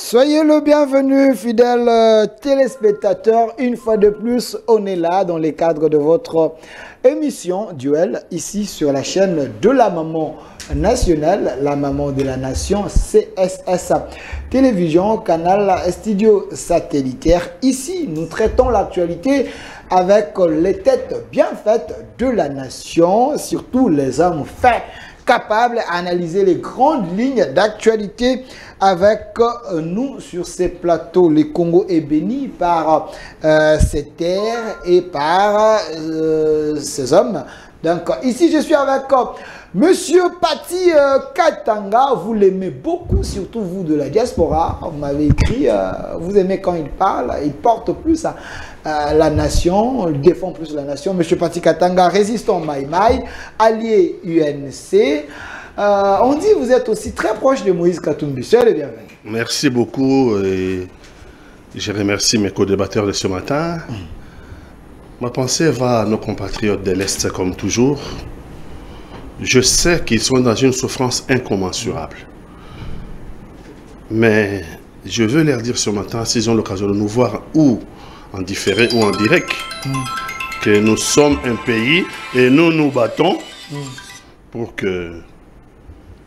Soyez le bienvenu, fidèles téléspectateurs. Une fois de plus, on est là dans les cadres de votre émission Duel, ici sur la chaîne de la maman nationale, la maman de la nation, CSS Télévision, canal studio satellitaire. Ici, nous traitons l'actualité avec les têtes bien faites de la nation, surtout les hommes faits, capables d'analyser les grandes lignes d'actualité avec nous sur ces plateaux. Le Congo est béni par ces terres et par ces hommes. Donc ici je suis avec Monsieur Pati Katanga. Vous l'aimez beaucoup, surtout vous de la diaspora. Vous m'avez écrit, vous aimez quand il parle, il porte plus la nation, il défend plus la nation. Monsieur Pati Katanga, résistant Mai Mai, allié UNC. On dit que vous êtes aussi très proche de Moïse Katumbi. Soyez le bienvenu. Merci beaucoup et je remercie mes co-débatteurs de ce matin. Ma pensée va à nos compatriotes de l'Est comme toujours. Je sais qu'ils sont dans une souffrance incommensurable. Mais je veux leur dire ce matin, s'ils ont l'occasion de nous voir ou en différé ou en direct, que nous sommes un pays et nous nous battons pour que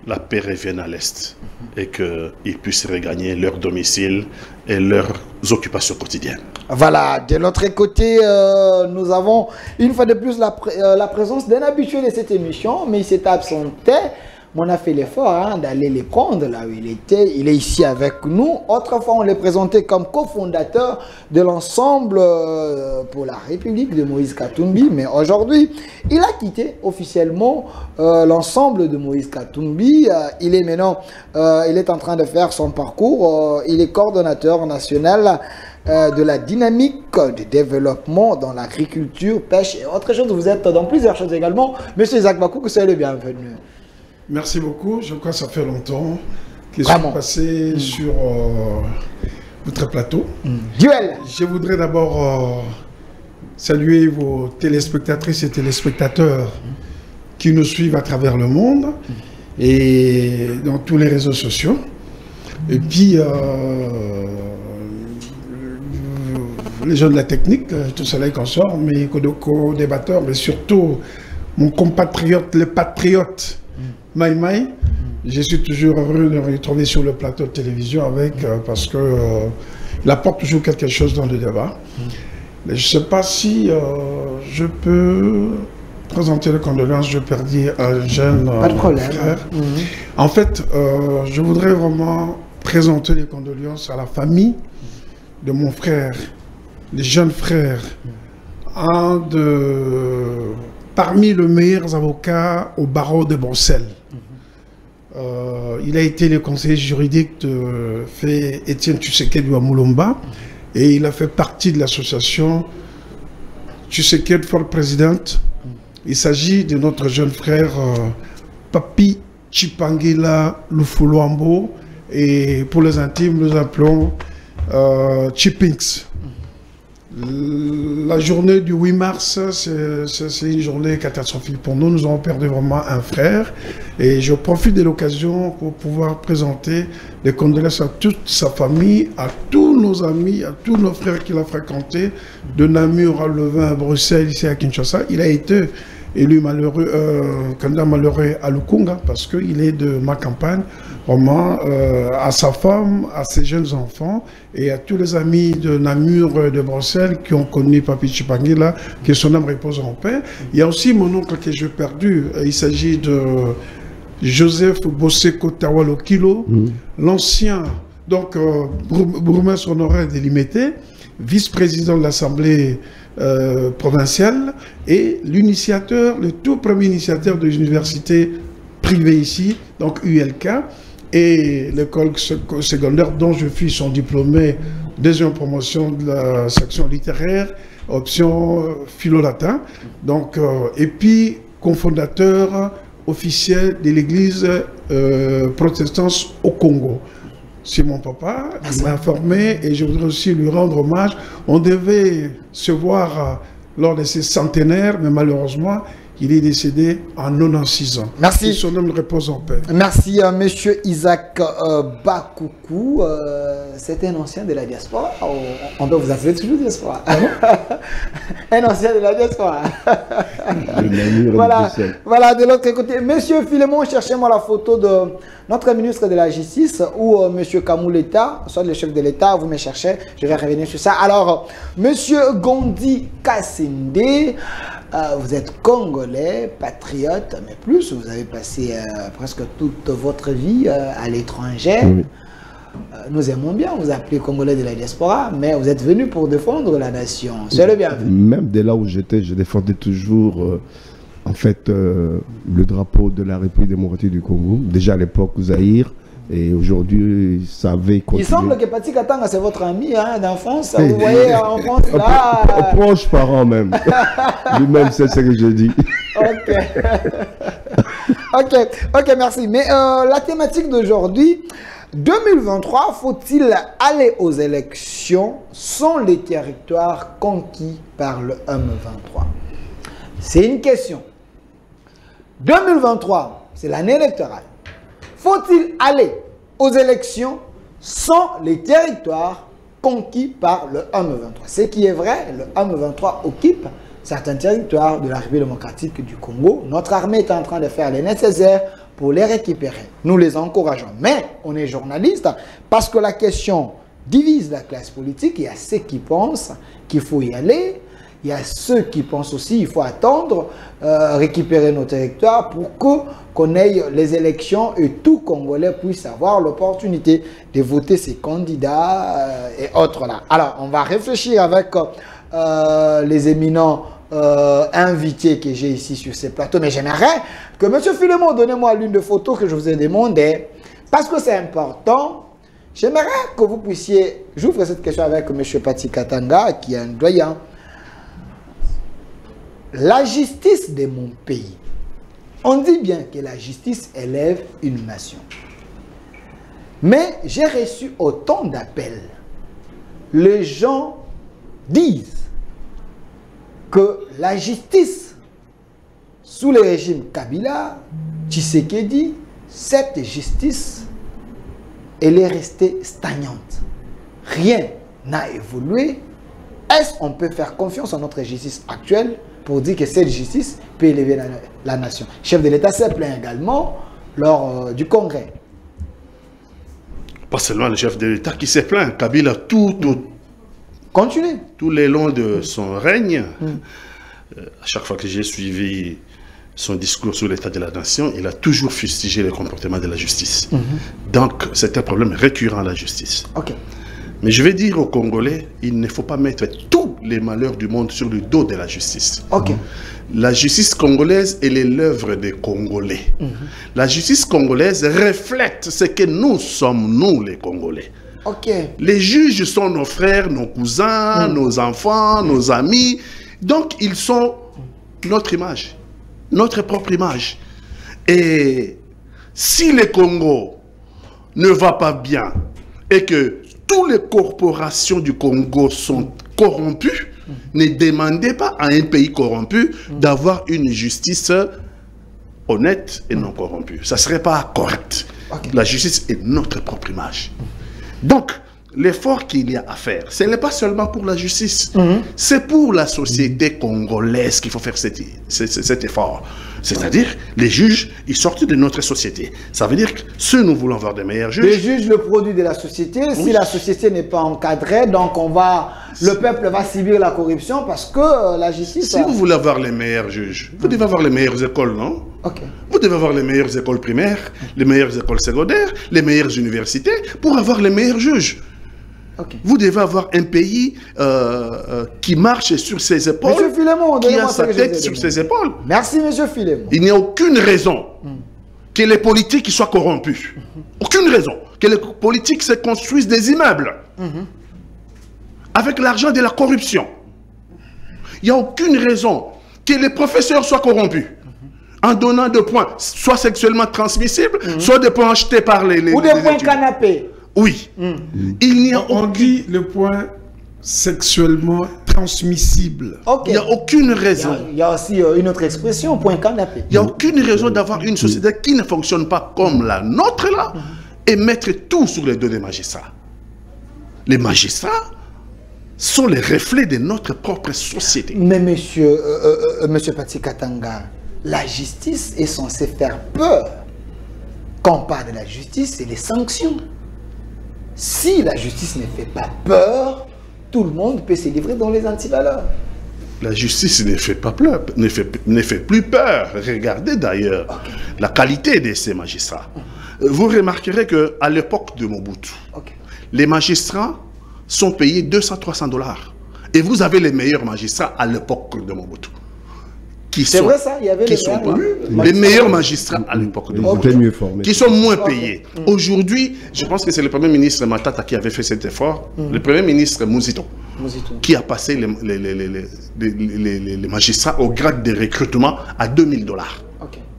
la paix revienne à l'Est et qu'ils puissent regagner leur domicile et leurs occupations quotidiennes. Voilà, de l'autre côté, nous avons une fois de plus la présence d'un habitué de cette émission, mais il s'est absenté. On a fait l'effort d'aller les prendre là où il était. Il est ici avec nous. Autrefois, on l'a présenté comme cofondateur de l'ensemble pour la République de Moïse Katumbi. Mais aujourd'hui, il a quitté officiellement l'ensemble de Moïse Katumbi. Il est maintenant, il est en train de faire son parcours. Il est coordonnateur national de la dynamique de développement dans l'agriculture, pêche et autre chose. Vous êtes dans plusieurs choses également. Monsieur Isaac Bakou, soyez le bienvenu. Merci beaucoup. Je crois que ça fait longtemps que je suis passé sur votre plateau. Duel. Je voudrais d'abord saluer vos téléspectatrices et téléspectateurs qui nous suivent à travers le monde et dans tous les réseaux sociaux. Et puis, les gens de la technique, tout cela qu'on sort, mes co-débatteurs, mais surtout mon compatriote, le patriote, Mai Mai, je suis toujours heureux de me retrouver sur le plateau de télévision avec, parce qu'il apporte toujours quelque chose dans le débat. Mais je ne sais pas si je peux présenter les condoléances, je perdis un jeune frère. En fait, je voudrais vraiment présenter les condoléances à la famille de mon frère, les jeunes frères, parmi les meilleurs avocats au barreau de Bruxelles. Il a été le conseiller juridique de Étienne Tshisekedi à Moulomba et il a fait partie de l'association Tshisekedi for President. Il s'agit de notre jeune frère Papi Chipangila Lufuluambo et pour les intimes nous appelons Chipinks. La journée du 8 mars, c'est une journée catastrophique pour nous. Nous avons perdu vraiment un frère. Et je profite de l'occasion pour pouvoir présenter des condoléances à toute sa famille, à tous nos amis, à tous nos frères qu'il a fréquentés, de Namur à Levin, à Bruxelles, ici à Kinshasa. Il a été élu malheureux, candidat malheureux à Lukunga, parce qu'il est de ma campagne, vraiment, à sa femme, à ses jeunes enfants, et à tous les amis de Namur, de Bruxelles, qui ont connu Papi Chipangila, que son âme repose en paix. Il y a aussi mon oncle que j'ai perdu, il s'agit de Joseph Boseko Tawalo Kilo, l'ancien, donc, bourgmestre honoraire de Limité, vice-président de l'Assemblée provinciale et l'initiateur, le tout premier initiateur de l'université privée ici, donc ULK, et l'école secondaire dont je suis son diplômé, deuxième promotion de la section littéraire, option philo-latin, donc, et puis cofondateur officiel de l'église protestante au Congo. C'est mon papa, il m'a informé et je voudrais aussi lui rendre hommage. On devait se voir lors de ses centenaires, mais malheureusement, Il est décédé en 96 ans. Merci. Que son âme repose en paix. Merci à monsieur Isaac Bakoukou. C'était un ancien de la diaspora. On peut vous appeler toujours diaspora. Un ancien de la diaspora. Voilà, de l'autre côté. Monsieur Philémon, cherchez-moi la photo de notre ministre de la Justice ou monsieur Kamouleta, soit le chef de l'État. Vous me cherchez, je vais revenir sur ça. Alors, monsieur Gondi Kassende, vous êtes congolais, patriote, mais plus, vous avez passé presque toute votre vie à l'étranger. Oui. Nous aimons bien vous appeler congolais de la diaspora, mais vous êtes venu pour défendre la nation. C'est le bienvenu. Même de là où j'étais, je défendais toujours en fait le drapeau de la République démocratique du Congo. Déjà à l'époque, Zaïre. Et aujourd'hui, ça avait continué. Il semble que Pati Katanga, c'est votre ami d'enfance. Vous voyez, en France, là... Proche parent même. Lui-même, c'est ce que je dis. Ok, merci. Mais la thématique d'aujourd'hui, 2023, faut-il aller aux élections sans les territoires conquis par le M23? C'est une question. 2023, c'est l'année électorale. Faut-il aller aux élections sans les territoires conquis par le M23? Ce qui est vrai, le M23 occupe certains territoires de la République démocratique du Congo. Notre armée est en train de faire les nécessaires pour les récupérer. Nous les encourageons. Mais on est journaliste parce que la question divise la classe politique. Il y a ceux qui pensent qu'il faut y aller. Il y a ceux qui pensent aussi qu'il faut attendre, récupérer nos territoires pour qu'on ait les élections et tout Congolais puisse avoir l'opportunité de voter ses candidats et autres là. Alors, on va réfléchir avec les éminents invités que j'ai ici sur ces plateaux. Mais j'aimerais que M. Philémon, donnez-moi l'une des photos que je vous ai demandé parce que c'est important. J'aimerais que vous puissiez, j'ouvre cette question avec M. Pati Katanga qui est un doyen. La justice de mon pays, on dit bien que la justice élève une nation. Mais j'ai reçu autant d'appels. Les gens disent que la justice, sous le régime Kabila, Tshisekedi, cette justice, elle est restée stagnante. Rien n'a évolué. Est-ce qu'on peut faire confiance en notre justice actuelle pour dire que cette justice peut élever la nation? Le chef de l'État s'est plaint également lors du Congrès. Pas seulement le chef de l'État qui s'est plaint. Kabila, Continuez. Tout le long de son règne, à chaque fois que j'ai suivi son discours sur l'état de la nation, il a toujours fustigé le comportement de la justice. Donc, c'est un problème récurrent à la justice. Mais je vais dire aux Congolais, il ne faut pas mettre tous les malheurs du monde sur le dos de la justice. La justice congolaise, elle est l'œuvre des Congolais. La justice congolaise reflète ce que nous sommes, nous les Congolais. Les juges sont nos frères, nos cousins, nos enfants, nos amis. Donc, ils sont notre image, notre propre image. Et si le Congo ne va pas bien et que toutes les corporations du Congo sont corrompues, ne demandez pas à un pays corrompu d'avoir une justice honnête et non corrompue. Ça ne serait pas correct. La justice est notre propre image. Donc, l'effort qu'il y a à faire, ce n'est pas seulement pour la justice, c'est pour la société congolaise qu'il faut faire cet effort. C'est-à-dire, les juges, ils sortent de notre société. Ça veut dire que si nous voulons avoir de meilleurs juges... Les juges, le produit de la société, si la société n'est pas encadrée, donc le peuple va subir la corruption parce que la justice... Si vous voulez avoir les meilleurs juges, vous devez avoir les meilleures écoles, non? Vous devez avoir les meilleures écoles primaires, les meilleures écoles secondaires, les meilleures universités pour avoir les meilleurs juges. Vous devez avoir un pays qui marche sur ses épaules, Philémon, qui a sa tête sur ses épaules. Merci, Monsieur Philémon. Il n'y a aucune raison que les politiques soient corrompus. Aucune raison que les politiques se construisent des immeubles avec l'argent de la corruption. Il n'y a aucune raison que les professeurs soient corrompus en donnant des points, soit sexuellement transmissibles, soit des points achetés par les ou des points canapés. Oui. Il n'y a on dit le point sexuellement intransmissible. Ok. Il n'y a aucune raison. Il y a aussi une autre expression, point canapé. Il n'y a aucune raison d'avoir une société qui ne fonctionne pas comme la nôtre là et mettre tout sur les dos des magistrats. Les magistrats sont les reflets de notre propre société. Mais monsieur Pati Katanga, la justice est censée faire peur. Quand on parle de la justice, c'est les sanctions. Si la justice ne fait pas peur, tout le monde peut se livrer dans les antivaleurs. La justice ne fait pas peur, ne fait plus peur. Regardez d'ailleurs la qualité de ces magistrats. Vous remarquerez qu'à l'époque de Mobutu, les magistrats sont payés 200-300 $. Et vous avez les meilleurs magistrats à l'époque de Mobutu. C'est vrai ça, il y avait les meilleurs magistrats à l'époque de Mobutu, mieux formés, qui sont moins payés. Aujourd'hui, je pense que c'est le Premier ministre Matata qui avait fait cet effort, le Premier ministre Mouzito, qui a passé les magistrats au grade de recrutement à 2000 $.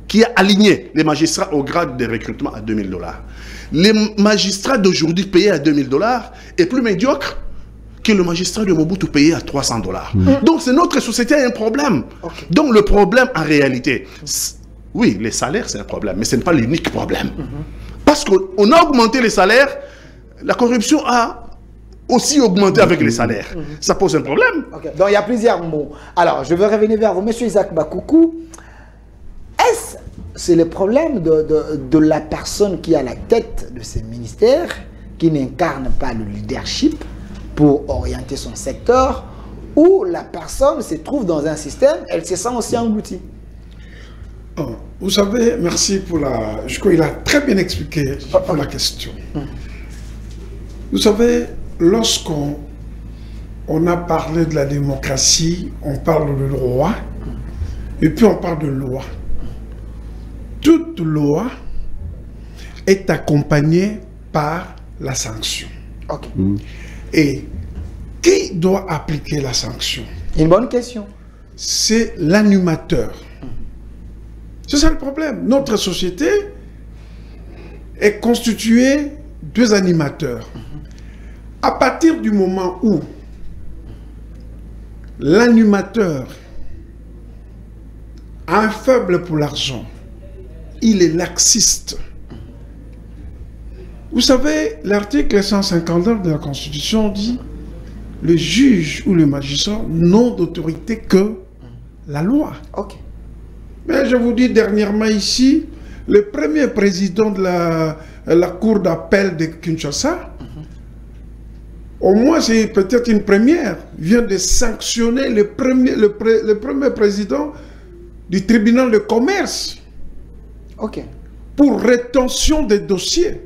Qui a aligné les magistrats au grade de recrutement à 2000 $. Les magistrats d'aujourd'hui payés à 2000 $ est plus médiocre que le magistrat de Mobutu payé à 300 $. Donc, c'est notre société a un problème. Donc, le problème, en réalité, oui, les salaires, c'est un problème, mais ce n'est pas l'unique problème. Parce qu'on a augmenté les salaires, la corruption a aussi augmenté avec les salaires. Ça pose un problème. Donc, il y a plusieurs mots. Alors, je vais revenir vers vous. Monsieur Isaac Bakoukou, est-ce c'est le problème de la personne qui est à la tête de ces ministères, qui n'incarne pas le leadership pour orienter son secteur, ou la personne se trouve dans un système, elle se sent aussi engloutie? Vous savez, merci pour la... Je crois qu'il a très bien expliqué pour la question. Vous savez, lorsqu'on a parlé de la démocratie, on parle de droit, et puis on parle de loi. Toute loi est accompagnée par la sanction. Et qui doit appliquer la sanction? Une bonne question. C'est l'animateur. C'est ça le problème. Notre société est constituée de deux animateurs. À partir du moment où l'animateur a un faible pour l'argent, il est laxiste. Vous savez, l'article 159 de la Constitution dit le juge ou le magistrat n'ont d'autorité que la loi. Mais je vous dis dernièrement ici, le premier président de la cour d'appel de Kinshasa, au moins c'est peut-être une première, vient de sanctionner le premier président du tribunal de commerce. Pour rétention des dossiers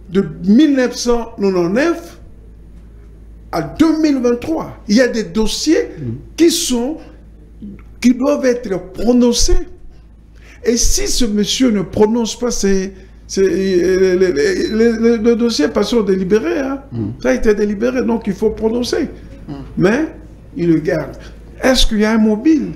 de 1999 à 2023. Il y a des dossiers qui doivent être prononcés. Et si ce monsieur ne prononce pas le dossier passe au délibéré, ça a été délibéré, donc il faut prononcer. Mais il le garde. Est-ce qu'il y a un mobile?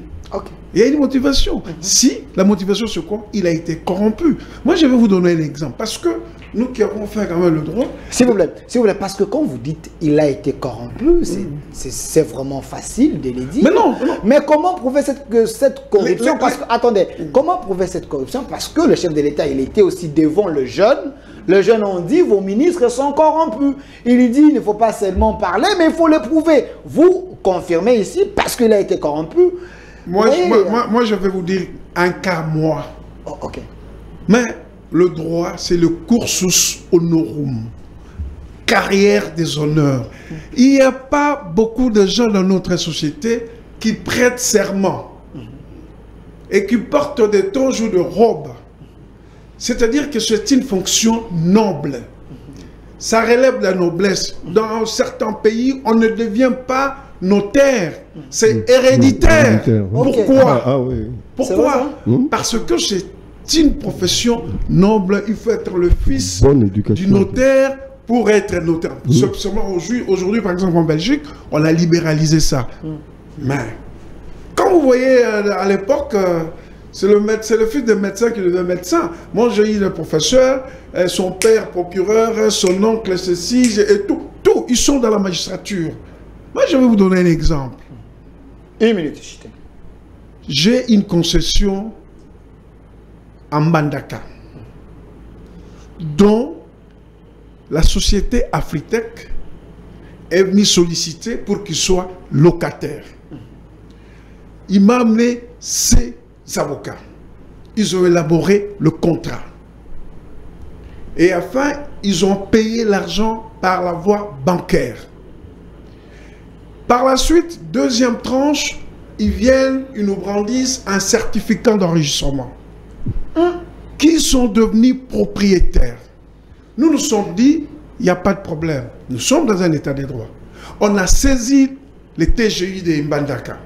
Il y a une motivation. Si la motivation c'est quoi? Il a été corrompu. Moi je vais vous donner un exemple. Parce que nous qui avons fait quand même le droit... S'il vous plaît, parce que quand vous dites il a été corrompu, c'est vraiment facile de le dire. Mais non. Mais comment prouver cette corruption? Attendez, comment prouver cette corruption? Parce que le chef de l'État, il était aussi devant le jeune. Le jeune on dit, vos ministres sont corrompus. Il lui dit, il ne faut pas seulement parler, mais il faut le prouver. Vous confirmez ici, parce qu'il a été corrompu. Moi, je vais vous dire un cas, moi. Mais le droit, c'est le cursus honorum. Carrière des honneurs. Il n'y a pas beaucoup de gens dans notre société qui prêtent serment et qui portent des toges ou de robes. C'est-à-dire que c'est une fonction noble. Ça relève de la noblesse. Dans certains pays, on ne devient pas notaire. C'est héréditaire. Pourquoi? Pourquoi? Parce que c'est une profession noble. Il faut être le fils du notaire pour être notaire. Seulement aujourd'hui, par exemple en Belgique, on a libéralisé ça. Mais quand vous voyez à l'époque, c'est le fils de médecin qui devient médecin. Moi, j'ai eu le professeur, son père procureur, son oncle ceci, et tout. Ils sont dans la magistrature. Moi, je vais vous donner un exemple. 1 minute, Chité. J'ai une concession en Mbandaka, dont la société Afritech est venue solliciter pour qu'il soit locataire. Il m'a amené ses avocats. Ils ont élaboré le contrat. Et enfin, ils ont payé l'argent par la voie bancaire. Par la suite, deuxième tranche, ils viennent, ils nous brandissent un certificat d'enregistrement. Qui sont devenus propriétaires. Nous nous sommes dit, il n'y a pas de problème. Nous sommes dans un état de droit. On a saisi les TGI de Mbandaka.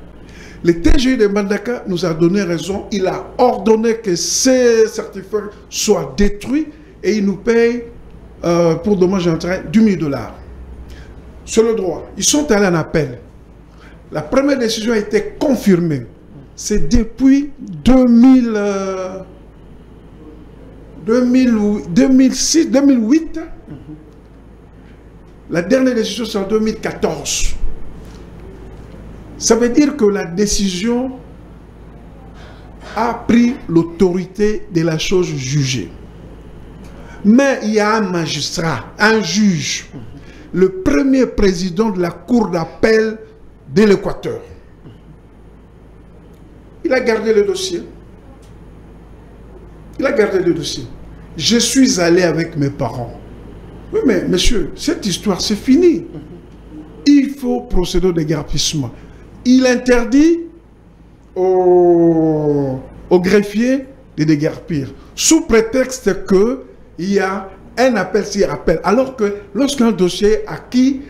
Le TGI de Mbandaka nous a donné raison. Il a ordonné que ces certificats soient détruits et il nous paye pour dommages et intérêts $10 000. C'est le droit. Ils sont allés en appel. La première décision a été confirmée. C'est depuis 2006, 2008. La dernière décision, c'est en 2014. Ça veut dire que la décision a pris l'autorité de la chose jugée. Mais il y a un magistrat, un juge, le premier président de la cour d'appel de l'Équateur. Il a gardé le dossier. Il a gardé le dossier. Je suis allé avec mes parents. Oui, mais monsieur, cette histoire, c'est fini. Il faut procéder au déguerpissement. Il interdit au greffier de déguerpir, sous prétexte qu'il y a un appel sur appel. Alors que lorsqu'un dossier est acquis,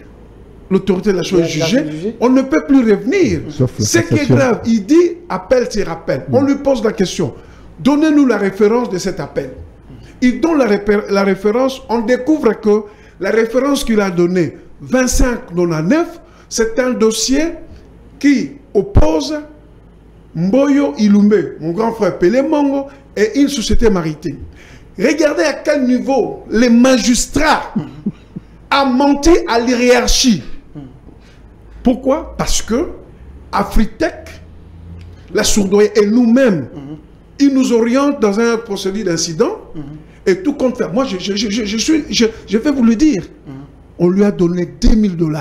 l'autorité de la chose jugée, on ne peut plus revenir. Ce qui est grave, il dit appel sur appel. On lui pose la question. Donnez-nous la référence de cet appel. Il donne la référence, on découvre que la référence qu'il a donnée, 2599, c'est un dossier qui oppose Mboyo Ilumbe, mon grand frère Pelé Mongo, et une société maritime. Regardez à quel niveau les magistrats ont menti à l'hiérarchie. Pourquoi? Parce que Afritech, la sourdoyer et nous-mêmes, ils nous orientent dans un procédé d'incident et tout compte faire. Moi, je vais vous le dire. On lui a donné $10 000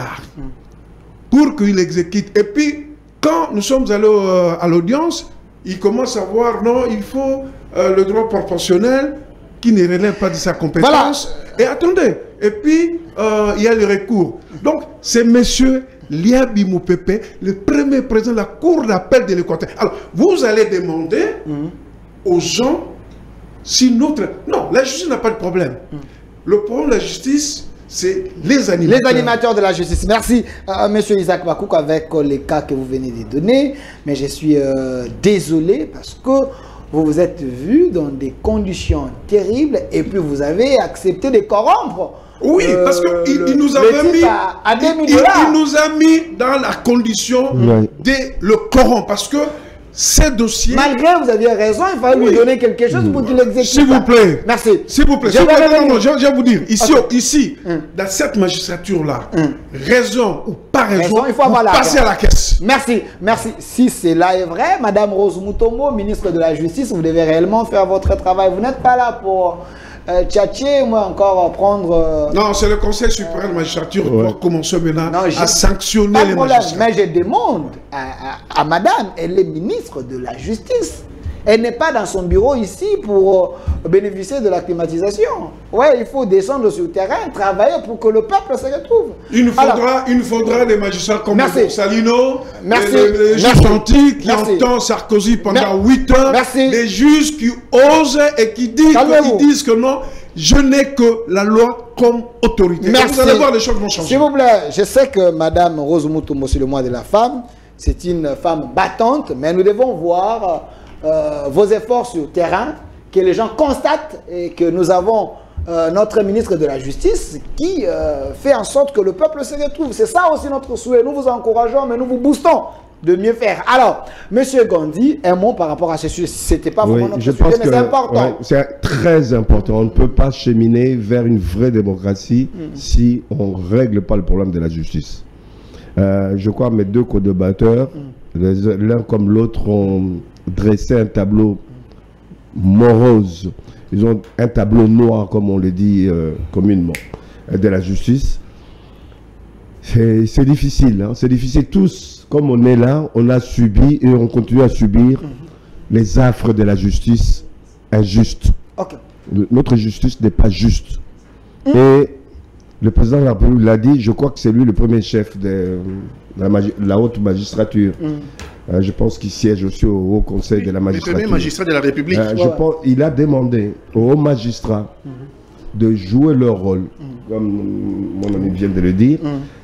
pour qu'il exécute. Et puis, quand nous sommes allés à l'audience, il commence à voir, non, il faut le droit proportionnel qui ne relève pas de sa compétence. Voilà. Et attendez, et puis, il y a le recours. Donc, c'est monsieur Liabi Moupepe, le premier président de la cour d'appel de l'Équateur. Alors, vous allez demander aux gens si notre... Non, la justice n'a pas de problème. Le problème de la justice, c'est les animateurs. Les animateurs de la justice. Merci, monsieur Isaac Bakouk, avec les cas que vous venez de donner. Mais je suis désolé parce que vous vous êtes vu dans des conditions terribles et puis vous avez accepté de corrompre. Oui, parce qu'il nous avait mis, il nous a mis dans la condition de le corrompre. Parce que ces dossiers... Malgré vous aviez raison, il fallait lui donner quelque chose pour qu'il l'exécute. S'il vous plaît. Merci. S'il vous plaît. Je vais vous dire, ici, dans cette magistrature-là, raison ou pas raison, il faut passer à la caisse. Merci. Merci. Si cela est vrai, Madame Rose Mutombo, ministre de la Justice, vous devez réellement faire votre travail. Vous n'êtes pas là pour... tchatcher, moi encore prendre... Non, c'est le Conseil suprême de magistrature qui doit commencer maintenant à sanctionner les magistrats. Mais je demande à madame, elle est ministre de la Justice. Elle n'est pas dans son bureau ici pour bénéficier de la climatisation. Ouais, il faut descendre sur le terrain, travailler pour que le peuple se retrouve. Il nous faudra des magistrats comme Salino, les juges antiques qui entendent Sarkozy pendant 8 ans, des juges qui osent et qui disent que non, je n'ai que la loi comme autorité. Vous allez voir, les choses vont changer. S'il vous plaît, je sais que Madame Rose Mutombo, c'est le mois de la femme, c'est une femme battante, mais nous devons voir vos efforts sur le terrain, que les gens constatent et que nous avons notre ministre de la Justice qui fait en sorte que le peuple se retrouve. C'est ça aussi notre souhait. Nous vous encourageons, mais nous vous boostons de mieux faire. Alors, Monsieur Gandhi, un mot par rapport à ce sujet. C'était pas vraiment notre sujet, mais c'est important. C'est très important. On ne peut pas cheminer vers une vraie démocratie si on ne règle pas le problème de la justice. Je crois que mes deux co-débatteurs, l'un comme l'autre, ont dressé un tableau morose. Ils ont un tableau noir, comme on le dit communément, de la justice. C'est difficile, hein? C'est difficile. Tous, comme on est là, on a subi et on continue à subir les affres de la justice injuste. Ok. Notre justice n'est pas juste. Et le président de la République l'a dit, je crois que c'est lui le premier chef de la haute magistrature. Je pense qu'il siège aussi au Haut Conseil de la magistrature. Le premier magistrat de la République. Je pense, il a demandé aux magistrats de jouer leur rôle. Comme mon ami vient de le dire,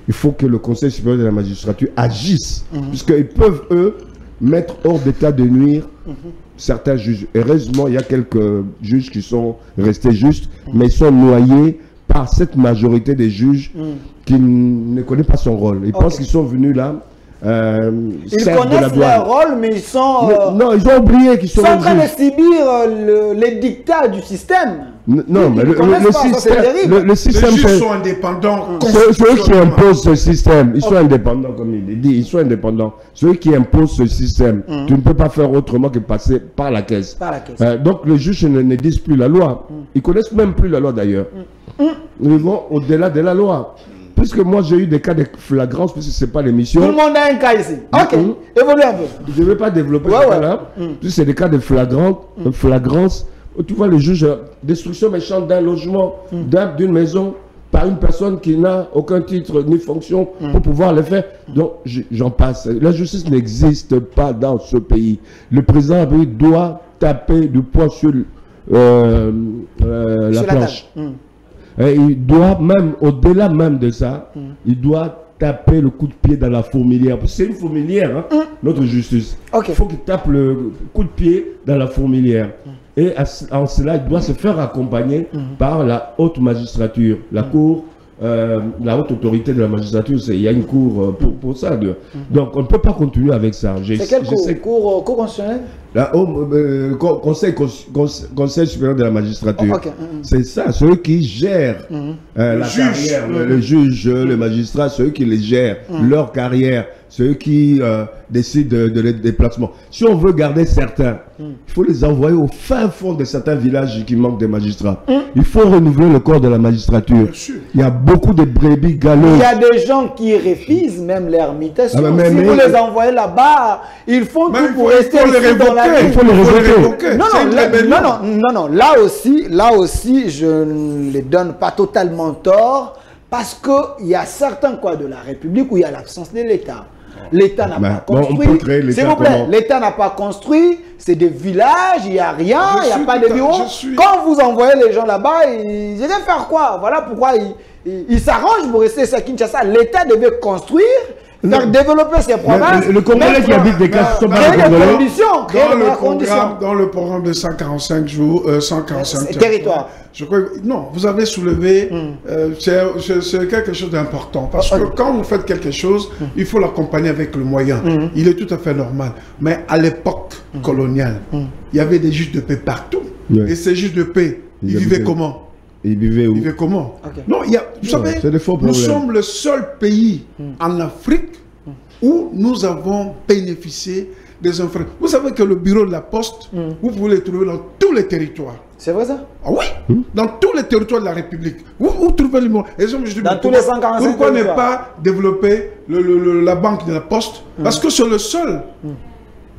il faut que le Conseil supérieur de la magistrature agisse. Puisqu'ils peuvent, eux, mettre hors d'état de nuire certains juges. Heureusement, il y a quelques juges qui sont restés justes, mais ils sont noyés par cette majorité des juges qui ne connaissent pas son rôle. Ils pensent qu'ils sont venus là. Ils connaissent leur rôle, mais ils sont... non, ils ont oublié qu'ils sont en train de subir les dictats du système. Non, mais le système... Les juges sont indépendants. Ceux qui imposent ce système, ils sont indépendants, comme il dit, ils sont indépendants. Ceux qui imposent ce système, tu ne peux pas faire autrement que passer par la caisse. Donc les juges ne disent plus la loi. Ils connaissent même plus la loi d'ailleurs. Ils vont au-delà de la loi. Puisque moi j'ai eu des cas de flagrance, puisque ce n'est pas l'émission. Tout le monde a un cas ici. Ok, évolue un peu. Je ne vais pas développer ce cas-là. Puisque c'est des cas de flagrance. Tu vois le juge, destruction méchante d'un logement, d'une maison, par une personne qui n'a aucun titre ni fonction pour pouvoir le faire. Donc j'en passe. La justice n'existe pas dans ce pays. Le président doit taper du poing sur la planche. Et il doit même, au-delà même de ça, il doit taper le coup de pied dans la fourmilière. C'est une fourmilière, hein, notre justice. Il faut qu'il tape le coup de pied dans la fourmilière. Et en cela, il doit se faire accompagner par la haute magistrature, la cour, la haute autorité de la magistrature. Il y a une cour pour ça. Donc, on ne peut pas continuer avec ça. C'est quelle cour constitutionnelle? Conseil supérieur de la magistrature. C'est ça, ceux qui gèrent la carrière, le juge, le magistrat, ceux qui les gèrent, leur carrière, ceux qui décident de les déplacements. Si on veut garder certains, il faut les envoyer au fin fond de certains villages qui manquent de magistrats. Il faut renouveler le corps de la magistrature. Il y a beaucoup de brebis galeuses. Il y a des gens qui refusent même l'ermitation. Si vous les envoyez là-bas, ils font tout pour rester dans la vie. Il faut les révoquer. Non, là aussi, je ne les donne pas totalement tort, parce qu'il y a certains coins de la République où il y a l'absence de l'État. L'État n'a pas construit. S'il vous plaît, l'État n'a pas construit. C'est des villages, il n'y a rien, il n'y a pas de bureaux. Quand vous envoyez les gens là-bas, ils iraient faire quoi? Voilà pourquoi ils s'arrangent pour rester à Kinshasa. L'État devait construire, faire développer ses provinces. Le Congolais qui habite des classes, dans le programme de 145 jours, 145 territoires. Je crois, non, vous avez soulevé, c'est quelque chose d'important. Parce que quand vous faites quelque chose, il faut l'accompagner avec le moyen. Il est tout à fait normal. Mais à l'époque coloniale, il y avait des juges de paix partout. Et ces juges de paix, ils vivaient comment? Ils vivaient où? Ils vivaient comment? Non, vous savez, nous sommes le seul pays en Afrique où nous avons bénéficié des infrastructures. Vous savez que le bureau de la Poste, vous pouvez le trouver dans tous les territoires. C'est vrai ça? Ah oui, dans tous les territoires de la République. Vous trouvez le numéro. Dans tous les 145 pourquoi ne pas développer la banque de la Poste? Parce que c'est le seul.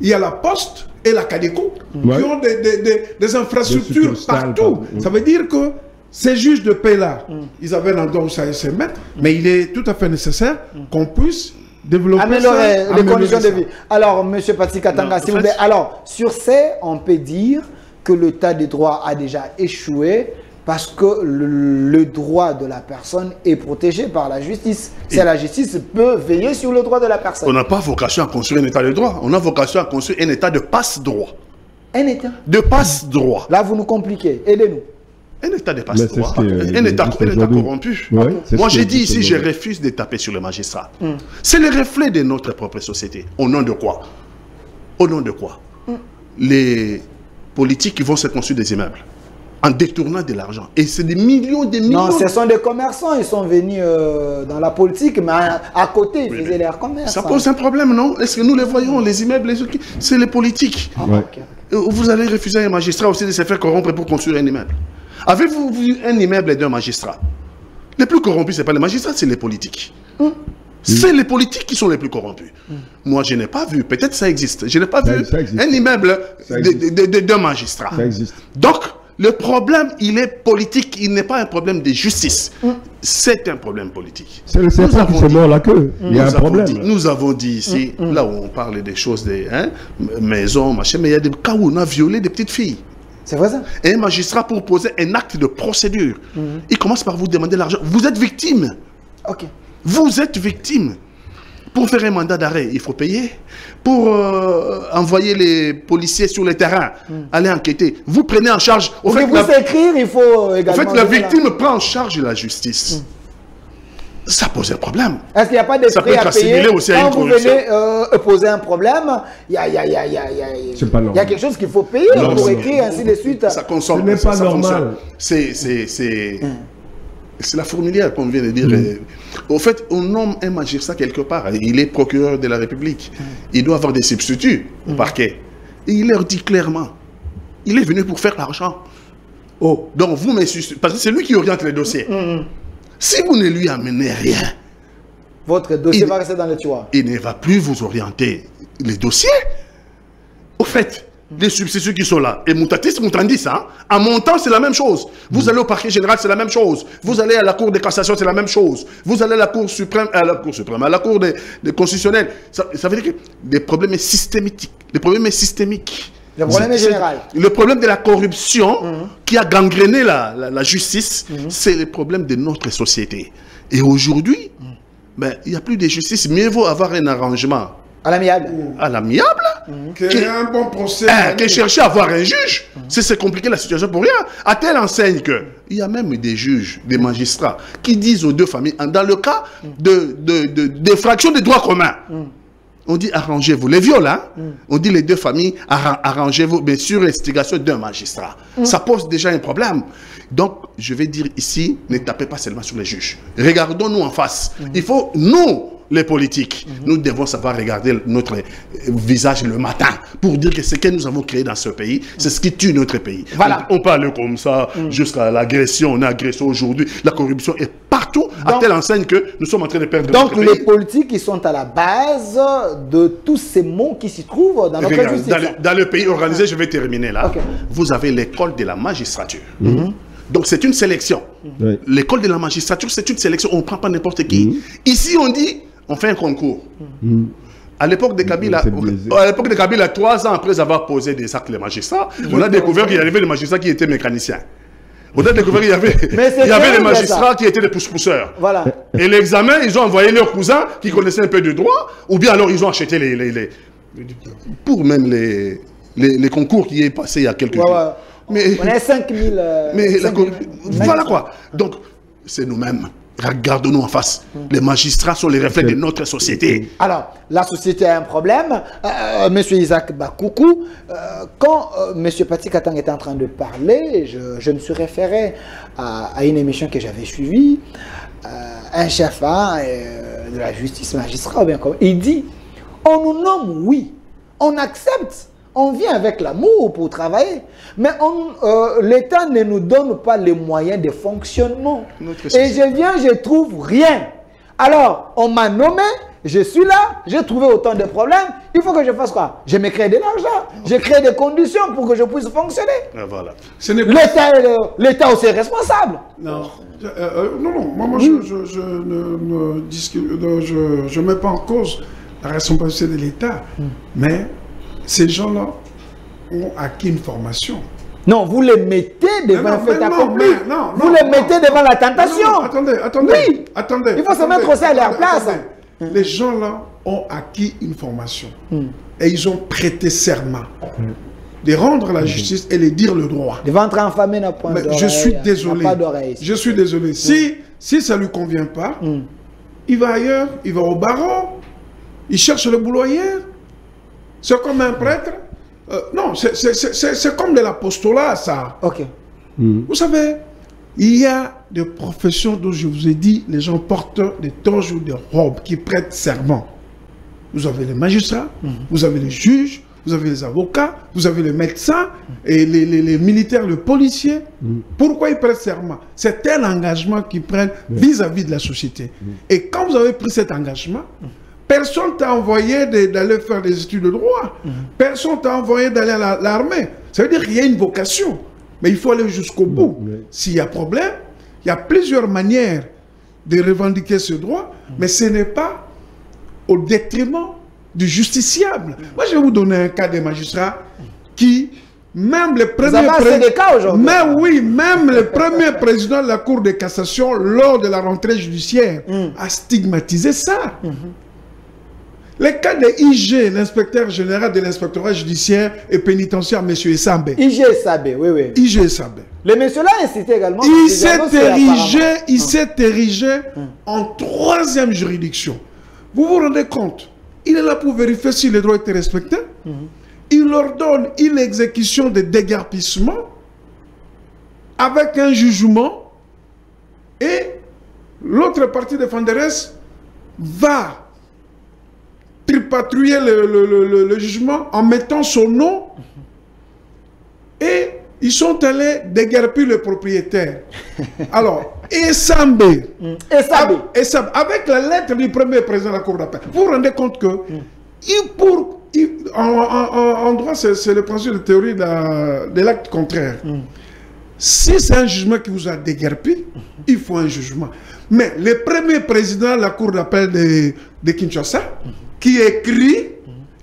Il y a la Poste et la Cadeco qui ont des infrastructures partout. Ça veut dire que ces juges de paix-là, ils avaient un endroit où ça allait se mettre, mais il est tout à fait nécessaire qu'on puisse développer améliorer les conditions de vie. Alors, M. Patrick Katanga, s'il vous plaît, alors, sur ces, on peut dire que l'état des droits a déjà échoué parce que le droit de la personne est protégé par la justice. C'est la justice peut veiller sur le droit de la personne. On n'a pas vocation à construire un état de droit. On a vocation à construire un état de passe-droit. Un état de passe-droit. Là, vous nous compliquez. Aidez-nous. Un état de passe-droit. Un état corrompu. Moi, j'ai dit ici, je refuse de taper sur les magistrats. C'est le reflet de notre propre société. Au nom de quoi? Au nom de quoi? Les politiques qui vont se construire des immeubles. en détournant de l'argent. Et c'est des millions, des millions. Non, ce sont des commerçants, ils sont venus dans la politique, mais à côté, ils faisaient leur commerce. Ça pose un problème, non? Est-ce que nous les voyons, les immeubles, les autres, c'est les politiques. Ah, Ouais. ok. Vous allez refuser à un magistrat aussi de se faire corrompre pour construire un immeuble. Avez-vous vu un immeuble d'un magistrat? Les plus corrompus, ce n'est pas les magistrats, c'est les politiques. C'est les politiques qui sont les plus corrompus. Moi, je n'ai pas vu, peut-être ça existe, je n'ai pas vu ça existe. un immeuble Ça existe. d'un magistrat. Ça existe. Donc, le problème, il est politique, il n'est pas un problème de justice. C'est un problème politique. C'est le Nous serpent qui avons se dit- mord la queue. Il y a un nous avons problème. dit- nous avons dit ici, là où on parle des choses, des maisons, machin, mais il y a des cas où on a violé des petites filles. C'est vrai ça? Et un magistrat, pour poser un acte de procédure, il commence par vous demander l'argent. Vous êtes victime. Ok. Vous êtes victime. Pour faire un mandat d'arrêt, il faut payer. Pour envoyer les policiers sur le terrain, aller enquêter, vous prenez en charge. Au Pour fait, que vous écrire, il faut également... en fait, la donner victime prend en charge la justice. Ça pose un problème. Est-ce qu'il n'y a pas de Ça frais peut être à payer assimilé aussi à quand une vous corruption. venez poser un problème? Il y a C'est pas normal. il y a quelque chose qu'il faut payer Non, pour c'est- écrire, ainsi de suite. Ça consomme. Ce n'est pas ça normal. fonctionne. C'est la fourmilière qu'on vient de dire. Au fait, on nomme un magistrat quelque part. Il est procureur de la République. Il doit avoir des substituts au parquet. Et il leur dit clairement, il est venu pour faire l'argent. Oh. Donc vous me suspectez, parce que c'est lui qui oriente les dossiers. Si vous ne lui amenez rien, Votre dossier Il- va rester dans le tiroir. il ne va plus vous orienter les dossiers. Au fait, les substituts qui sont là, et Moutandis, hein, en montant, c'est la même chose. Vous allez au parquet général, c'est la même chose. Vous allez à la Cour de cassation, c'est la même chose. Vous allez à la Cour suprême, à la Cour des constitutionnels. Ça veut dire que les problèmes systémiques. Les problèmes systémiques. Le problème est général. Le problème de la corruption qui a gangréné la justice, c'est le problème de notre société. Et aujourd'hui, ben, il n'y a plus de justice. Mieux vaut avoir un arrangement À l'amiable. à l'amiable Qu'il y a un bon procès. que chercher à avoir un juge. C'est compliqué la situation pour rien. À telle enseigne que il y a même des juges, des magistrats qui disent aux deux familles, dans le cas d'effraction des droits communs, on dit arrangez-vous. Les viols, hein, on dit les deux familles, arrangez-vous, mais sur instigation d'un magistrat. Ça pose déjà un problème. Donc, je vais dire ici, ne tapez pas seulement sur les juges. Regardons-nous en face. Il faut, nous, les politiques, nous devons savoir regarder notre visage le matin pour dire que ce que nous avons créé dans ce pays, c'est ce qui tue notre pays. Voilà. On parle comme ça jusqu'à l'agression. On a agressé aujourd'hui. La corruption est partout, à Donc- telle enseigne que nous sommes en train de perdre Donc notre les pays. politiques qui sont à la base de tous ces mots qui s'y trouvent dans notre Regarde, justice. dans le pays organisé, je vais terminer là. Ok. Vous avez l'école de la magistrature. Donc c'est une sélection. Oui. L'école de la magistrature, c'est une sélection. On ne prend pas n'importe qui. Ici, on dit, on fait un concours. À l'époque de Kabila, C'est biaisé. 3 ans après avoir posé des actes les magistrats, on a découvert qu'il y avait des magistrats qui étaient mécaniciens. On a découvert qu'il y avait, Mais c'est il y avait des terrible, magistrats ça. qui étaient des pousse-pousseurs. Voilà. Et l'examen, ils ont envoyé leurs cousins qui connaissaient un peu de droit, ou bien alors ils ont acheté pour même les concours qui est passé il y a quelques Ouais, jours. ouais. Mais, On est 5000. mais voilà quoi. Donc, c'est nous-mêmes. Regardons-nous en face. Les magistrats sont les reflets de notre société. Alors, la société a un problème. Monsieur Isaac Bakoukou, quand Monsieur Paty Katang était en train de parler, je me suis référé à une émission que j'avais suivie, un chef de la justice magistrat, ou bien comme il dit, on nous nomme, oui, on accepte, on vient avec l'amour pour travailler, mais l'État ne nous donne pas les moyens de fonctionnement. Notre Et société. je viens, je trouve rien. Alors, on m'a nommé, je suis là, j'ai trouvé autant de problèmes, il faut que je fasse quoi? Je me crée de l'argent, je crée des conditions pour que je puisse fonctionner. Ah, voilà. Ce n'est pas... L'État aussi est responsable. Non. Non, moi je ne mets pas en cause la responsabilité de l'État, mais ces gens-là ont acquis une formation. Non, vous les mettez devant un fait accompli. Vous les mettez devant la tentation. Non, attendez. Oui. Attendez. Il faut se mettre aussi à leur place. Les gens-là ont acquis une formation et ils ont prêté serment de rendre la justice et de dire le droit. Le ventre enfamé n'a point Mais d'oreille. je suis n'a désolé. pas d'oreille. Je suis désolé. Si ça ne lui convient pas, il va ailleurs, il va au barreau, il cherche le boulot ailleurs. C'est comme un prêtre. Non, c'est comme de l'apostolat, ça. Ok. Vous savez, il y a des professions dont je vous ai dit, les gens portent des toges ou des robes qui prêtent serment. Vous avez les magistrats, vous avez les juges, vous avez les avocats, vous avez les médecins et les militaires, les policiers. Pourquoi ils prêtent serment? C'est un engagement qu'ils prennent vis-à-vis de la société. Et quand vous avez pris cet engagement, personne t'a envoyé d'aller faire des études de droit. Personne t'a envoyé d'aller à l'armée. Ça veut dire qu'il y a une vocation. Mais il faut aller jusqu'au bout. S'il y a problème, il y a plusieurs manières de revendiquer ce droit, mais ce n'est pas au détriment du justiciable. Moi, je vais vous donner un cas des magistrats qui, même les premiers même le premier président de la Cour de cassation, lors de la rentrée judiciaire, a stigmatisé ça. Les cas de IG, l'inspecteur général de l'inspectorat judiciaire et pénitentiaire, M. Essambé. IG Essambé, oui, oui. IG Essambé. Le monsieur-là est cité également. Il s'est érigé en troisième juridiction. Vous vous rendez compte? Il est là pour vérifier si les droits étaient respectés. Il ordonne une exécution de déguerpissement avec un jugement et l'autre partie défenderesse va tripatouiller le jugement en mettant son nom et ils sont allés déguerpir le propriétaire. Alors, Essambé, avec la lettre du premier président de la Cour d'appel, vous vous rendez compte que en droit, c'est le principe de théorie de l'acte contraire. Si c'est un jugement qui vous a déguerpi, il faut un jugement. Mais le premier président de la Cour d'appel de Kinshasa, qui écrit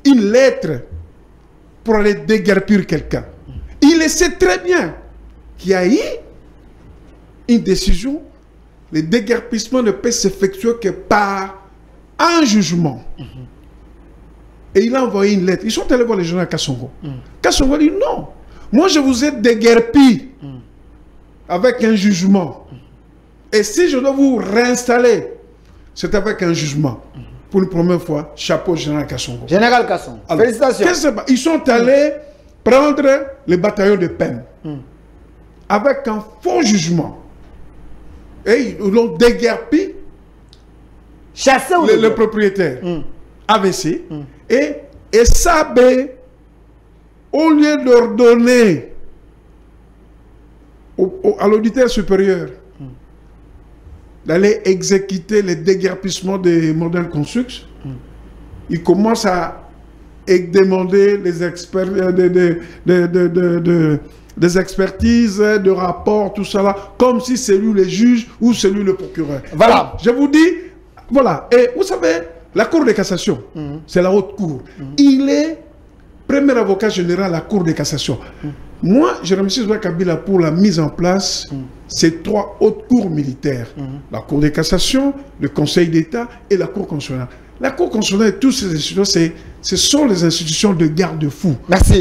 une lettre pour aller déguerpir quelqu'un, il sait très bien qu'il y a eu une décision. Le déguerpissement ne peut s'effectuer que par un jugement. Et il a envoyé une lettre. Ils sont allés voir les gens à Kassongo. Kassongo dit non. Moi, je vous ai déguerpi avec un jugement. Et si je dois vous réinstaller, c'est avec un jugement. Pour une première fois, chapeau général Kassongo. Général Kassongo. Félicitations. Ils sont allés prendre le bataillon de peine avec un faux jugement. Et ils l'ont déguerpi, chassé le propriétaire, AVC. Et Essambé, au lieu d'ordonner à l'auditeur supérieur d'aller exécuter les déguerpissements des modèles Construx, il commence à demander des expertises, de rapports, tout ça là, comme si c'est lui le juge ou c'est lui le procureur. Voilà. Alors, je vous dis, voilà. Et vous savez, la Cour de cassation, c'est la haute cour. Il est premier avocat général à la Cour de cassation. Moi, je remercie Joseph Kabila pour la mise en place de ces trois hautes cours militaires. La Cour de cassation, le Conseil d'État et la Cour constitutionnelle. La Cour constitutionnelle et toutes ces institutions, ce sont les institutions de garde-fous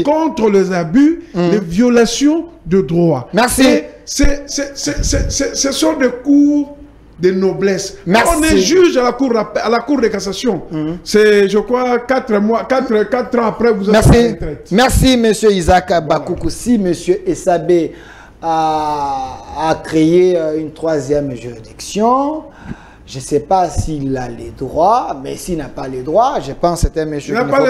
contre les abus, les violations de droits. Merci. Ce sont des cours de noblesse. Merci. On est juge à la Cour de cassation. C'est, je crois, 4 ans après, vous êtes en retraite. Merci, M. Isaac Bakoukou. Si M. Essambé a créé une troisième juridiction, je ne sais pas s'il a les droits, mais s'il n'a pas les droits, je pense que c'est un monsieur qui ne faut pas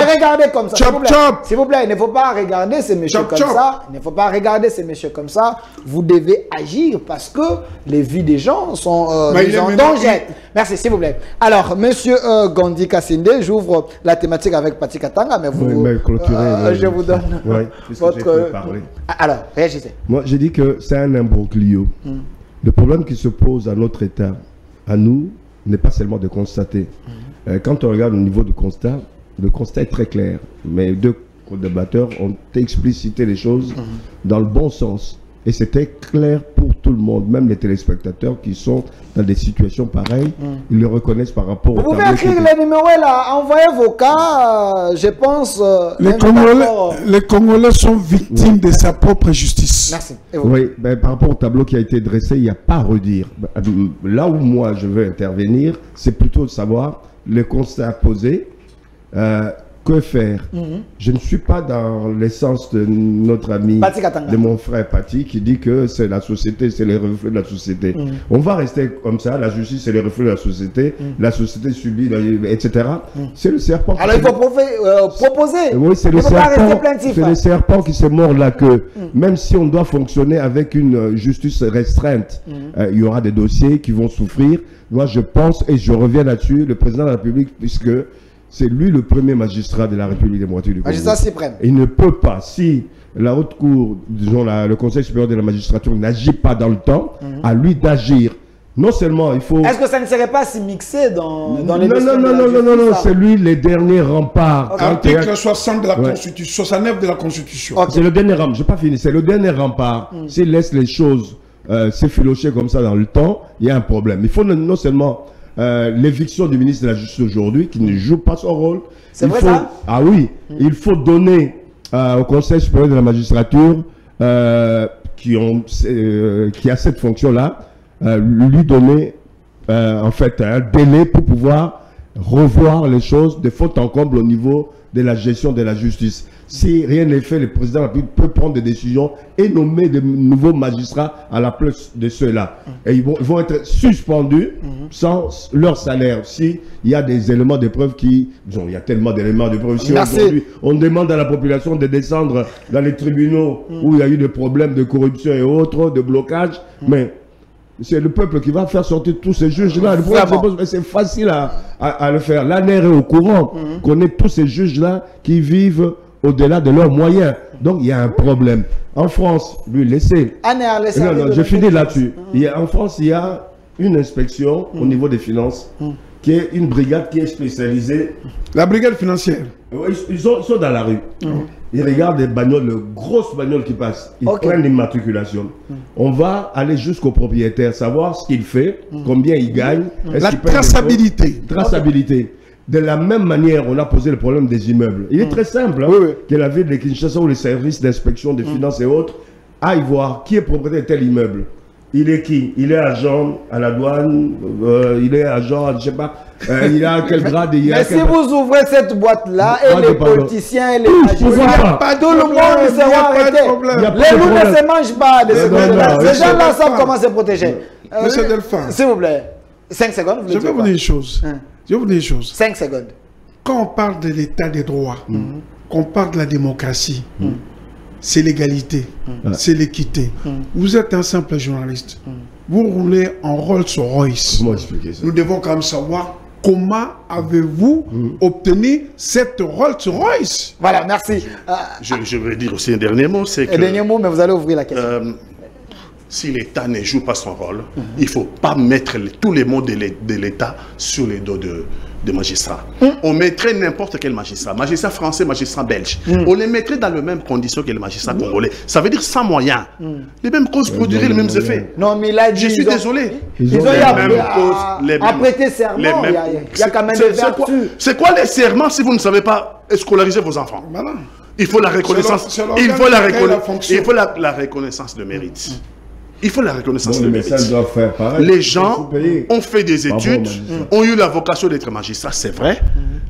les regarder comme ça. S'il vous plaît, il ne faut pas regarder ces messieurs comme ça. Il ne faut pas regarder ces messieurs comme ça. Vous devez agir parce que les vies des gens sont en danger. Merci, s'il vous plaît. Alors, monsieur Gandhi Kassinde, j'ouvre la thématique avec Pati Katanga, mais vous, je vous donne votre... Alors, réagissez. Moi, j'ai dit que c'est un imbroglio. Le problème qui se pose à notre État, à nous, n'est pas seulement de constater. Quand on regarde au niveau du constat, le constat est très clair. Mais deux co-débatteurs ont explicité les choses dans le bon sens. Et c'était clair pour tout le monde, même les téléspectateurs qui sont dans des situations pareilles, ils le reconnaissent par rapport au tableau. Vous pouvez écrire les numéros là, envoyez vos cas, je pense... les Congolais sont victimes de sa propre justice. Merci. Oui, ben, par rapport au tableau qui a été dressé, il n'y a pas à redire. Là où moi je veux intervenir, c'est plutôt de savoir le constat posé. que faire? Je ne suis pas dans l'essence de notre ami, Pati Katanga. de mon frère Pati, qui dit que c'est la société, c'est les reflets de la société. On va rester comme ça, la justice c'est les reflets de la société subit, etc. C'est le serpent. Alors il faut proposer. Oui, c'est il le ne faut pas rester serpent. plaintif. C'est le serpent qui se mord la queue. Même si on doit fonctionner avec une justice restreinte, il y aura des dossiers qui vont souffrir. Moi, je pense, et je reviens là-dessus, le président de la République, puisque c'est lui le premier magistrat de la République démocratique du Congo. Magistrat suprême. Il ne peut pas, si la haute cour, disons le Conseil supérieur de la magistrature n'agit pas dans le temps, à lui d'agir. Non seulement il faut... Est-ce que ça ne serait pas si mixé dans les Non, c'est lui les derniers remparts. Article 60 de la Constitution, 69 de la Constitution. C'est le dernier rempart, je n'ai pas fini, c'est le dernier rempart. S'il laisse les choses s'effilocher comme ça dans le temps, il y a un problème. Il faut non seulement l'éviction du ministre de la Justice aujourd'hui, qui ne joue pas son rôle. C'est vrai ça? Ah oui, il faut donner au Conseil supérieur de la magistrature, qui a cette fonction-là, lui donner en fait un délai pour pouvoir revoir les choses de faute en comble au niveau de la gestion de la justice. Si rien n'est fait, le président de la République peut prendre des décisions et nommer de nouveaux magistrats à la place de ceux-là. Et ils vont être suspendus sans leur salaire. S'il y a des éléments de preuve qui... Disons, il y a tellement d'éléments de preuve. Si aujourd'hui, on demande à la population de descendre dans les tribunaux où il y a eu des problèmes de corruption et autres, de blocage, mais... c'est le peuple qui va faire sortir tous ces juges-là. C'est facile à le faire. L'ANR est au courant qu'on ait tous ces juges-là qui vivent au-delà de leurs moyens. Donc, il y a un problème. En France, lui, laissez. Non, je finis là-dessus. En France, il y a une inspection au niveau des finances qui est une brigade qui est spécialisée. La brigade financière. Ils sont dans la rue. Ils regardent les bagnoles, les grosses bagnoles qui passent. Ils prennent l'immatriculation. On va aller jusqu'au propriétaire, savoir ce qu'il fait, combien il gagne. La traçabilité. Traçabilité. De la même manière, on a posé le problème des immeubles. Il est très simple que la ville de Kinshasa ou les services d'inspection des finances et autres aillent voir qui est propriétaire de tel immeuble. Il est qui? Il est agent à la douane, il est agent, je sais pas, il a quel grade? Mais si vous ouvrez cette boîte-là, et les politiciens et les magistrats, tout le monde sera arrêté. Les loups ne se mangent pas de ce côté-là. Ces gens-là savent comment se protéger. Monsieur Delphin. S'il vous plaît, 5 secondes. Je vais vous dire une chose. 5 secondes. Quand on parle de l'état des droits, qu'on parle de la démocratie, c'est l'égalité, c'est l'équité. Vous êtes un simple journaliste. Vous roulez en Rolls-Royce. Comment expliquer ça? Nous devons quand même savoir comment avez-vous obtenu cette Rolls-Royce. Voilà, merci. Je vais dire aussi un dernier mot, c'est que... Un dernier mot, mais vous allez ouvrir la question. Si l'État ne joue pas son rôle, il ne faut pas mettre tous les mots de l'État sur les dos de magistrats. On mettrait n'importe quel magistrat français, magistrat belge. On les mettrait dans les mêmes conditions que les magistrats congolais. Ça veut dire sans moyens. Les mêmes causes produiraient les mêmes effets. Non, mais là, je suis désolé. Ils ont prêté serment. Il y a quand même des vertus. C'est quoi les serments si vous ne savez pas scolariser vos enfants? Il faut la reconnaissance. Il faut la reconnaissance de mérite. Il faut la reconnaissance de mérite. Les gens ont fait des études, ont eu la vocation d'être magistrats, c'est vrai,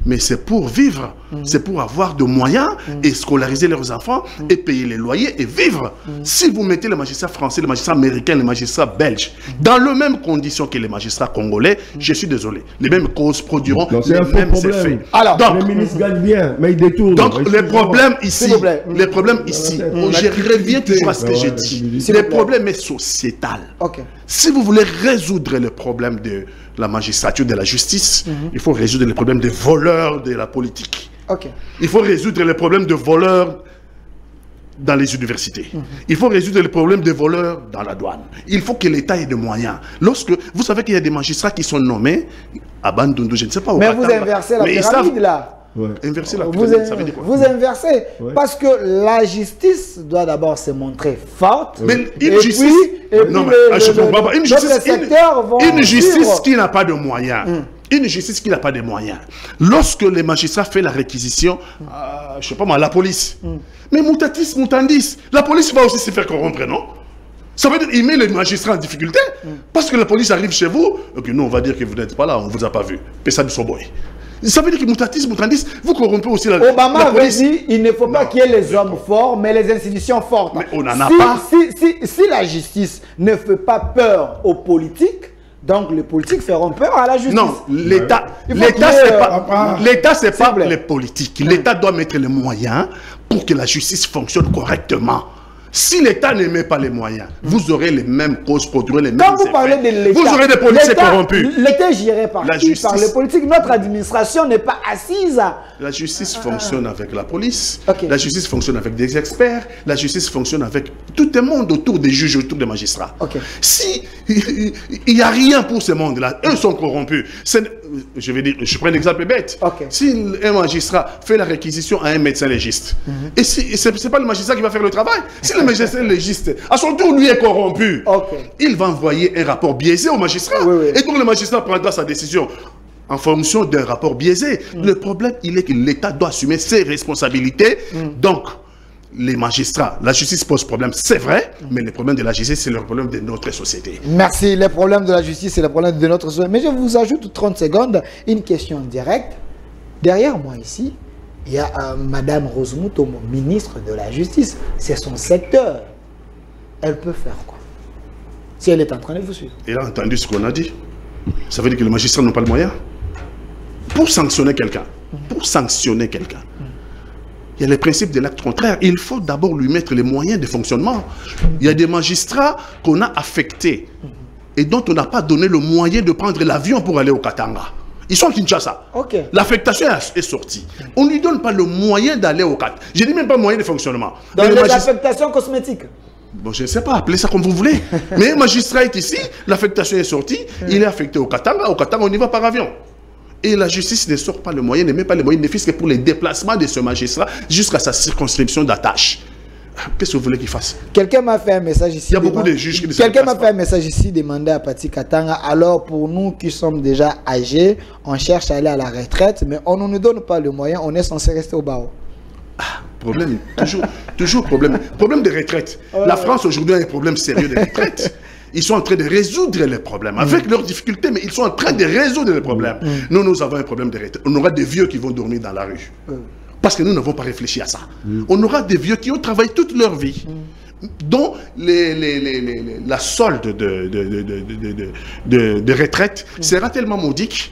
mais c'est pour vivre, c'est pour avoir de moyens et scolariser leurs enfants et payer les loyers et vivre. Si vous mettez les magistrats français, les magistrats américains, les magistrats belges dans les mêmes conditions que les magistrats congolais, je suis désolé, les mêmes causes produiront les mêmes effets. Alors, donc, les ministres gagnent bien, mais ils détournent. Donc, les problèmes ici, je reviens toujours à ce que j'ai dit. Les problèmes sont sociétal. Si vous voulez résoudre le problème de la magistrature, de la justice, il faut résoudre les problèmes des voleurs de la politique. Il faut résoudre les problèmes de voleurs dans les universités. Il faut résoudre les problèmes des voleurs dans la douane. Il faut que l'État ait des moyens. Lorsque vous savez qu'il y a des magistrats qui sont nommés à Bandundu, je ne sais pas où. Mais vous inversez la pyramide là. Inverser la pyramide, ça veut dire quoi? Vous inversez, parce que la justice doit d'abord se montrer forte. Mais une justice, une justice qui n'a pas de moyens. Une justice qui n'a pas de moyens. Lorsque les magistrats font la réquisition, je ne sais pas moi, la police. Mais mutandis, la police va aussi se faire corrompre, non? Ça veut dire qu'il met les magistrats en difficulté parce que la police arrive chez vous, ok, nous on va dire que vous n'êtes pas là, on ne vous a pas vu. Pessa du Soboy. Ça veut dire que Moutatis, vous corrompez aussi la Obama la avait police. dit il ne faut pas qu'il y ait les hommes forts, mais les institutions fortes. Mais on n'en a pas. Si la justice ne fait pas peur aux politiques, donc les politiques feront peur à la justice. Non, l'État, Il faut l'État, c'est pas plaît. les politiques. L'État doit mettre les moyens pour que la justice fonctionne correctement. Si l'État ne met pas les moyens, vous aurez les mêmes causes, produirez les mêmes Quand vous effets. parlez de l'État, Vous aurez des policiers corrompus. L'État est géré par La qui? justice. Par les politiques. Notre administration n'est pas assise à... La justice fonctionne avec la police, Ok. la justice fonctionne avec des experts, la justice fonctionne avec tout le monde autour des juges, autour des magistrats. Ok. Si il n'y a rien pour ce monde-là, eux sont corrompus. Je vais dire, je prends un exemple bête. Ok. Si un magistrat fait la réquisition à un médecin légiste, et si c'est pas le magistrat qui va faire le travail, si le magistrat légiste, à son tour, lui est corrompu, Ok. il va envoyer un rapport biaisé au magistrat. Oui, oui. Et donc le magistrat prendra sa décision en fonction d'un rapport biaisé. Le problème, il est que l'État doit assumer ses responsabilités. Donc, les magistrats, la justice pose problème, c'est vrai, mais le problème de la justice, c'est le problème de notre société. Merci. Les problèmes de la justice, c'est le problème de notre société. Mais je vous ajoute 30 secondes une question directe. Derrière moi ici, il y a Madame Rose Mutombo, ministre de la Justice. C'est son secteur. Elle peut faire quoi? Si elle est en train de vous suivre. Il a entendu ce qu'on a dit. Ça veut dire que les magistrats n'ont pas le moyen. Pour sanctionner quelqu'un, il y a le principe de l'acte contraire. Il faut d'abord lui mettre les moyens de fonctionnement. Il y a des magistrats qu'on a affectés et dont on n'a pas donné le moyen de prendre l'avion pour aller au Katanga. Ils sont à Kinshasa. Ok. L'affectation est sortie. On ne lui donne pas le moyen d'aller au Katanga. Je ne dis même pas moyen de fonctionnement. Dans Mais les le magistrat- affectations cosmétiques. Bon, je ne sais pas, appelez ça comme vous voulez. Mais un magistrat est ici, l'affectation est sortie, il est affecté au Katanga. Au Katanga, on y va par avion. Et la justice ne sort pas le moyen, ne met pas les moyens, ne fixe que pour les déplacements de ce magistrat jusqu'à sa circonscription d'attache. Qu'est-ce que vous voulez qu'il fasse? Quelqu'un m'a fait un message ici. Il y a beaucoup de juges qui ne se Quelqu'un m'a déplacent fait un message ici demandé à Pati Katanga. Alors pour nous qui sommes déjà âgés, on cherche à aller à la retraite, mais on ne nous donne pas le moyen, on est censé rester au barreau. Problème, toujours problème. Problème de retraite. La France aujourd'hui a un problème sérieux de retraite. Ils sont en train de résoudre les problèmes avec leurs difficultés, mais ils sont en train de résoudre les problèmes. Nous avons un problème de retraite. On aura des vieux qui vont dormir dans la rue. Parce que nous n'avons pas réfléchi à ça. On aura des vieux qui ont travaillé toute leur vie, dont la solde de retraite sera tellement modique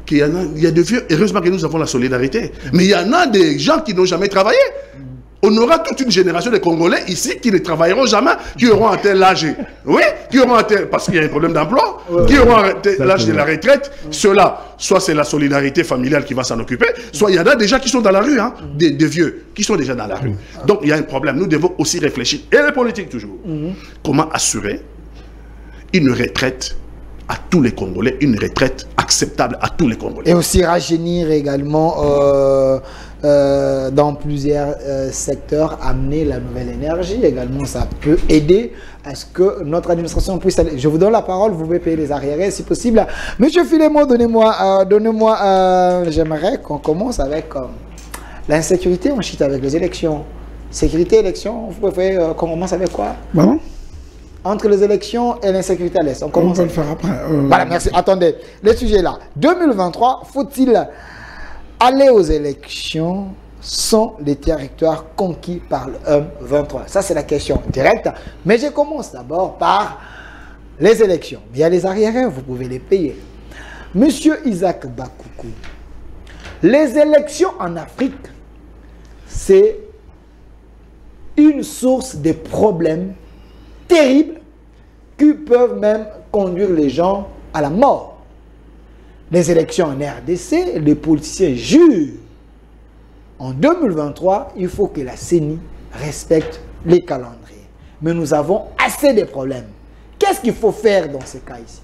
qu'il y a des vieux. Heureusement que nous avons la solidarité. Mais il y en a des gens qui n'ont jamais travaillé. On aura toute une génération de Congolais ici qui ne travailleront jamais, qui auront atteint l'âge. Oui, qui auront atteint, parce qu'il y a un problème d'emploi, qui auront atteint l'âge de la retraite. Ceux-là, soit c'est la solidarité familiale qui va s'en occuper, soit il y en a déjà qui sont dans la rue, hein, des vieux, qui sont déjà dans la rue. Donc il y a un problème. Nous devons aussi réfléchir, et les politiques toujours, comment assurer une retraite à tous les Congolais, une retraite acceptable à tous les Congolais. Et aussi rajeunir également dans plusieurs secteurs, amener la nouvelle énergie également, ça peut aider à ce que notre administration puisse aller. Je vous donne la parole, vous pouvez payer les arriérés si possible. Monsieur Filemo, donnez-moi, j'aimerais qu'on commence avec l'insécurité, ensuite avec les élections. Sécurité, élections, vous pouvez qu'on commence avec quoi? Bon. Entre les élections et l'insécurité à l'Est. On On commence. va le faire après. Voilà, merci. Attendez, le sujet est là. 2023, faut-il aller aux élections sans les territoires conquis par le M23? Ça, c'est la question directe. Mais je commence d'abord par les élections. Il y a les arriérés, vous pouvez les payer. Monsieur Isaac Bakoukou, les élections en Afrique, c'est une source de problèmes terribles qui peuvent même conduire les gens à la mort. Les élections en RDC, les politiciens jurent. En 2023, il faut que la CENI respecte les calendriers. Mais nous avons assez de problèmes. Qu'est-ce qu'il faut faire dans ces cas ici?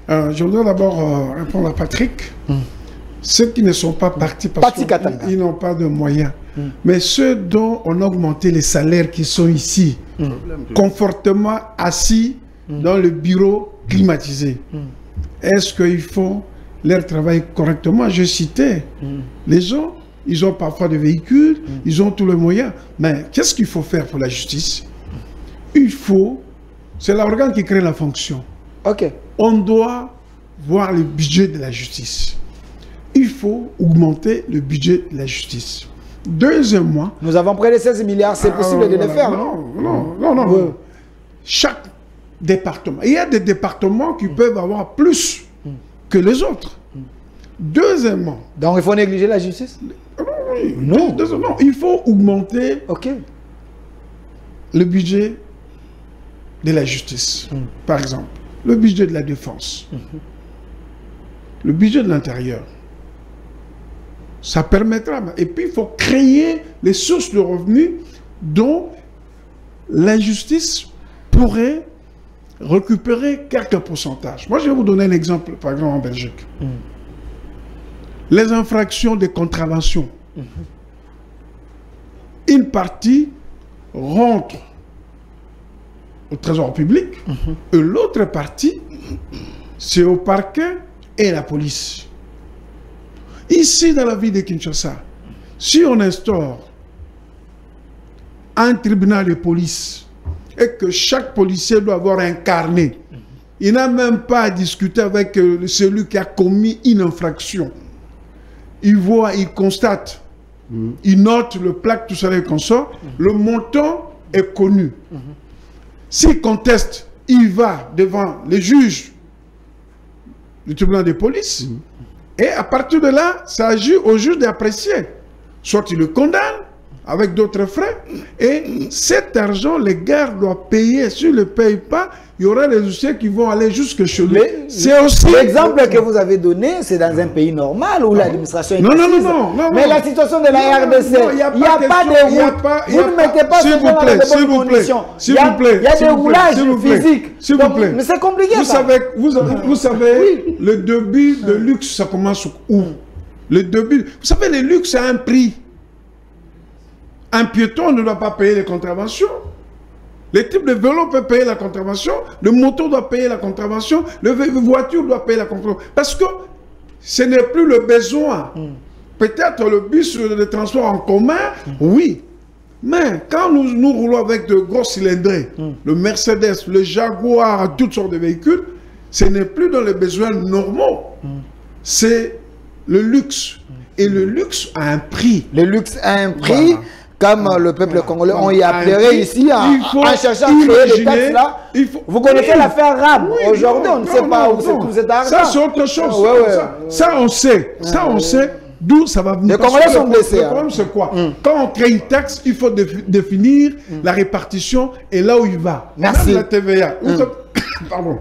Je voudrais d'abord répondre à Patrick. Ceux qui ne sont pas partis parce qu'ils n'ont pas de moyens. Mais ceux dont on a augmenté les salaires qui sont ici, confortablement assis dans le bureau climatisé, est-ce qu'ils font leur travail correctement? Je citais les gens, ils ont parfois des véhicules, ils ont tous les moyens. Mais qu'est-ce qu'il faut faire pour la justice? Il faut, c'est l'organe qui crée la fonction. Ok. On doit voir le budget de la justice. faut augmenter le budget de la justice. Deuxièmement... Nous avons près de 16 milliards, c'est possible de le faire, non. Chaque département. Il y a des départements qui peuvent avoir plus que les autres. Deuxièmement... Donc il faut négliger la justice? Non, il faut augmenter le budget de la justice. Par exemple, le budget de la défense, le budget de l'intérieur. Ça permettra. Et puis, il faut créer les sources de revenus dont la justice pourrait récupérer quelques pourcentages. Moi, je vais vous donner un exemple, par exemple, en Belgique. Les infractions de contravention. Une partie rentre au trésor public et l'autre partie, c'est au parquet et la police. Ici, dans la ville de Kinshasa, si on instaure un tribunal de police et que chaque policier doit avoir un carnet, il n'a même pas à discuter avec celui qui a commis une infraction. Il voit, il constate, il note le plaque, tout ça, les consorts, le montant est connu. S'il conteste, il va devant les juges du tribunal de police. Et à partir de là, ça agit au juge d'apprécier. Soit il le condamne avec d'autres frais. Et cet argent, les gars doivent payer. S'ils ne le payent pas, il y aura les dossiers qui vont aller jusque chez lui. C'est aussi... L'exemple que vous avez donné, c'est dans un pays normal où l'administration est précise. Non. Mais la situation de la RDC, il n'y a pas de route. Vous ne mettez pas ce genre de bonnes conditions. Il y a des roulages physiques. S'il vous plaît. Mais c'est compliqué. Vous savez, le début de luxe, ça commence où? Le début. Vous savez, le luxe a un prix. Un piéton ne doit pas payer les contraventions. Les types de vélos peuvent payer la contravention. Le moto doit payer la contravention. La voiture doit payer la contravention. Parce que ce n'est plus le besoin. Peut-être le bus, le transport en commun, oui. Mais quand nous roulons avec de gros cylindrés, le Mercedes, le Jaguar, toutes sortes de véhicules, ce n'est plus dans les besoins normaux. C'est le luxe. Et le luxe a un prix. Le luxe a un prix. Voilà. Comme le peuple congolais, on y appellerait ici en cherchant à créer des taxes là. Vous connaissez l'affaire RAB. Aujourd'hui, on ne sait pas où c'est argent. Ça, c'est autre chose. Ça, on sait. Ça, on sait d'où ça va venir. Les Congolais sont blessés. Le problème, c'est quoi? Quand on crée une taxe, il faut définir la répartition et là où il va. Merci. Même la TVA. Pardon.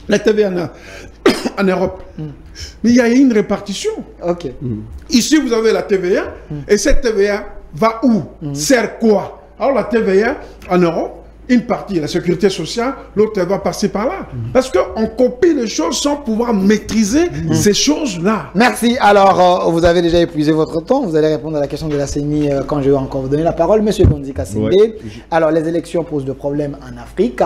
La TVA en Europe. Mais il y a une répartition. Ici, vous avez la TVA et cette TVA va où? Sert quoi? Alors la TVA en Europe, une partie, la sécurité sociale, l'autre va passer par là. Parce qu'on copie les choses sans pouvoir maîtriser ces choses-là. Merci. Alors, vous avez déjà épuisé votre temps. Vous allez répondre à la question de la CENI quand je vais encore vous donner la parole. Monsieur Gondi Kassembe. Alors, les élections posent de problèmes en Afrique.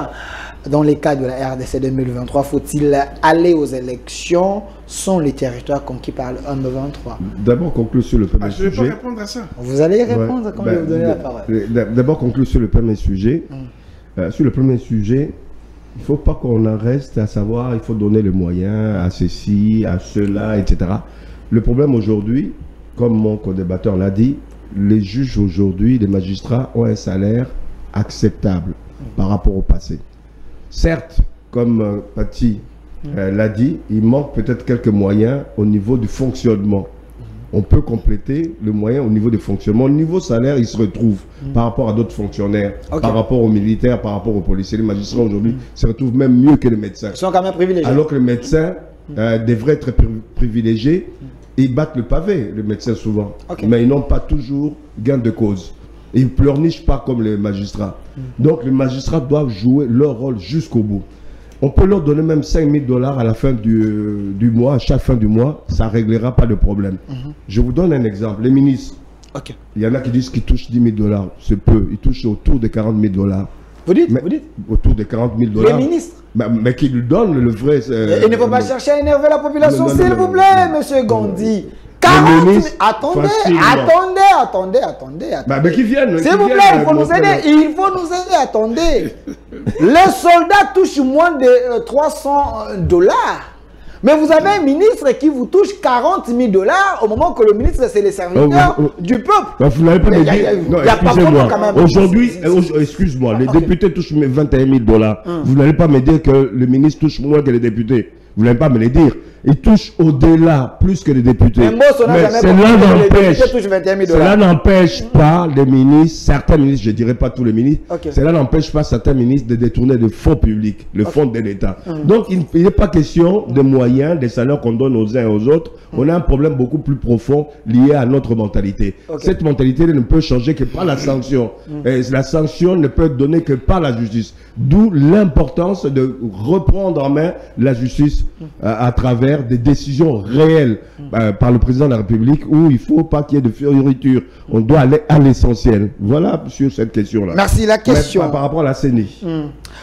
Dans les cas de la RDC 2023, faut-il aller aux élections sans les territoires conquis par le 1-23? D'abord, conclure sur le premier sujet. Je ne vais pas répondre à ça. Vous allez répondre quand je vais vous donner la parole. D'abord, conclure sur le premier sujet. Sur le premier sujet, il ne faut pas qu'on en reste à savoir il faut donner les moyens à ceci, à cela, etc. Le problème aujourd'hui, comme mon co-débatteur l'a dit, les juges aujourd'hui, les magistrats ont un salaire acceptable par rapport au passé. Certes, comme Paty l'a dit, il manque peut-être quelques moyens au niveau du fonctionnement. On peut compléter le moyen au niveau du fonctionnement. Au niveau salaire, il se retrouve par rapport à d'autres fonctionnaires, par rapport aux militaires, par rapport aux policiers. Les magistrats aujourd'hui se retrouvent même mieux que les médecins. Ils sont quand même privilégiés. Alors que les médecins devraient être privilégiés. Ils battent le pavé, les médecins souvent. Mais ils n'ont pas toujours gain de cause. Ils ne pleurnichent pas comme les magistrats. Donc les magistrats doivent jouer leur rôle jusqu'au bout. On peut leur donner même 5 000 $ à la fin du mois, à chaque fin du mois, ça ne réglera pas de problème. Je vous donne un exemple. Les ministres, il y en a qui disent qu'ils touchent 10 000 $. C'est peu. Ils touchent autour de 40 000 $. Vous dites, autour de 40 000 $. Les ministres mais qui lui donnent le vrai... il ne faut pas chercher à énerver la population, s'il vous plaît, monsieur Gondi. 40 000... Attendez. Mais qui viennent. S'il vous plaît, il faut nous aider. Il faut nous aider. Attendez. Les soldats touchent moins de 300 $. Mais vous avez un ministre qui vous touche 40 000 $ au moment que le ministre, c'est les serviteurs du peuple. Vous n'allez pas me dire... Non, excusez-moi. Aujourd'hui, excuse-moi, les députés touchent 21 000 $. Vous n'allez pas me dire que le ministre touche moins que les députés. Vous n'allez pas me le dire. Ils touchent au-delà, plus que les députés. Mais cela n'empêche pas les ministres, certains ministres, je ne dirais pas tous les ministres, cela n'empêche pas certains ministres de détourner des fonds publics, le fonds de l'État. Donc, il n'est pas question de moyens, des salaires qu'on donne aux uns et aux autres. On a un problème beaucoup plus profond lié à notre mentalité. Cette mentalité ne peut changer que par la sanction. Et la sanction ne peut être donnée que par la justice. D'où l'importance de reprendre en main la justice à travers des décisions réelles par le président de la République où il ne faut pas qu'il y ait de fioriture. On doit aller à l'essentiel. Voilà sur cette question-là. Merci. La question. Par rapport à la CENI.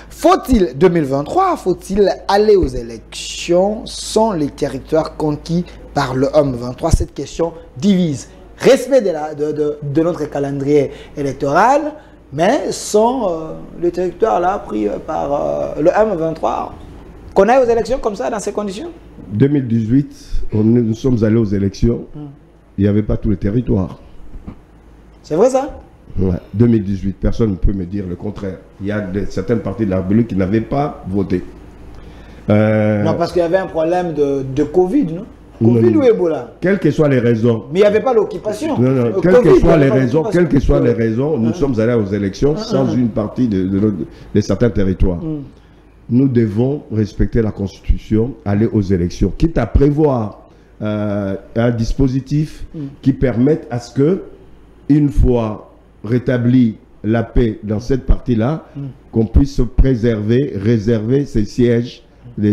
Faut-il, 2023, faut-il aller aux élections sans les territoires conquis par le homme 23? Cette question divise. Respect de notre calendrier électoral, mais sans le territoire là pris par le M23. Qu'on aille aux élections comme ça, dans ces conditions? 2018, nous sommes allés aux élections. Il n'y avait pas tous les territoires. C'est vrai ça? Ouais. 2018, personne ne peut me dire le contraire. Il y a certaines parties de la République qui n'avaient pas voté. Non, parce qu'il y avait un problème de Covid, non? Covid ou Ebola? Quelles que soient les raisons. Mais il n'y avait pas l'occupation. Non, quelles que soient les raisons, nous sommes allés aux élections sans une partie de certains territoires. Nous devons respecter la Constitution, aller aux élections, quitte à prévoir un dispositif qui permette à ce que, une fois rétablie la paix dans cette partie-là, qu'on puisse préserver, réserver ces sièges,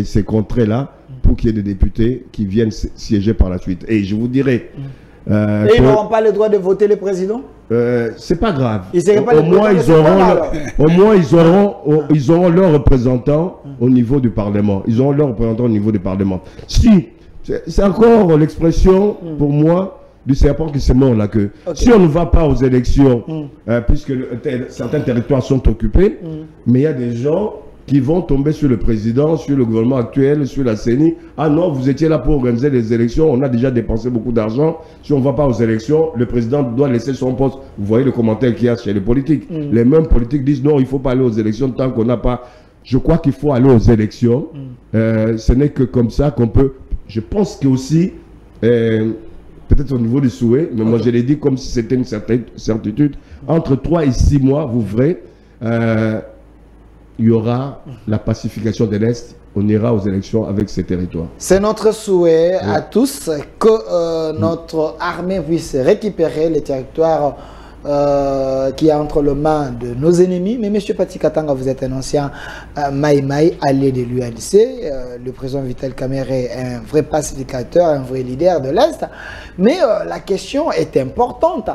ces contrées-là, pour qu'il y ait des députés qui viennent siéger par la suite. Et je vous dirai... et ils n'auront pas le droit de voter le président? C'est pas grave. Au moins, ils auront leurs représentants au niveau du Parlement. Ils auront leurs représentants au niveau du Parlement. Si, c'est encore l'expression, pour moi, du serpent qui se mord la queue. Si on ne va pas aux élections, puisque certains territoires sont occupés, mais il y a des gens qui vont tomber sur le président, sur le gouvernement actuel, sur la CENI. Ah non, vous étiez là pour organiser les élections, on a déjà dépensé beaucoup d'argent. Si on ne va pas aux élections, le président doit laisser son poste. Vous voyez le commentaire qu'il y a chez les politiques. Les mêmes politiques disent non, il ne faut pas aller aux élections tant qu'on n'a pas... Je crois qu'il faut aller aux élections. Ce n'est que comme ça qu'on peut... Je pense que aussi, peut-être au niveau du souhait, mais moi je l'ai dit comme si c'était une certaine certitude, entre 3 et 6 mois, vous verrez, il y aura la pacification de l'Est, on ira aux élections avec ces territoires. C'est notre souhait à tous que notre armée puisse récupérer les territoires qui est entre les mains de nos ennemis. Mais M. Pati Katanga, vous êtes un ancien Maï allié de l'UALC. Le président Vital Kamerhe est un vrai pacificateur, un vrai leader de l'Est. Mais la question est importante.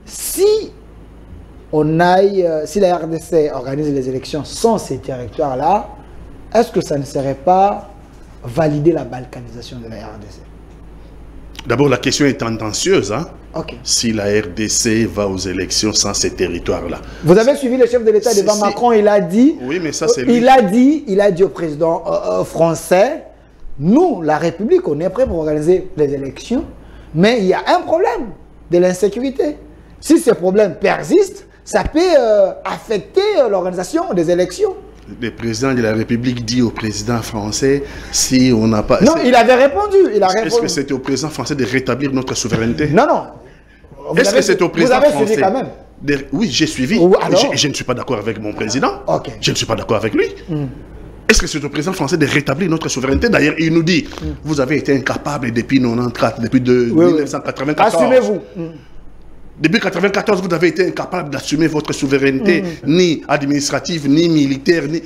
Si si la RDC organise les élections sans ces territoires-là, est-ce que ça ne serait pas valider la balkanisation de la RDC? D'abord, la question est tendancieuse. Si la RDC va aux élections sans ces territoires-là. Vous avez suivi le chef de l'État devant Macron, il a dit... Oui, mais ça c'est lui. Il a dit au président français, nous, la République, on est prêt pour organiser les élections, mais il y a un problème de l'insécurité. Si ces problèmes persistent, ça peut affecter l'organisation des élections. Le président de la République dit au président français, si on n'a pas... Non, il avait répondu. Est-ce que c'était au président français de rétablir notre souveraineté? Non, non. Est-ce que c'est au président français? Vous avez suivi quand même? Oui, j'ai suivi. Je ne suis pas d'accord avec mon président. Je ne suis pas d'accord avec lui. Est-ce que c'est au président français de rétablir notre souveraineté? D'ailleurs, il nous dit, vous avez été incapable depuis 1994, depuis 1994. Assumez-vous. Depuis 1994, vous avez été incapable d'assumer votre souveraineté, ni administrative, ni militaire, ni...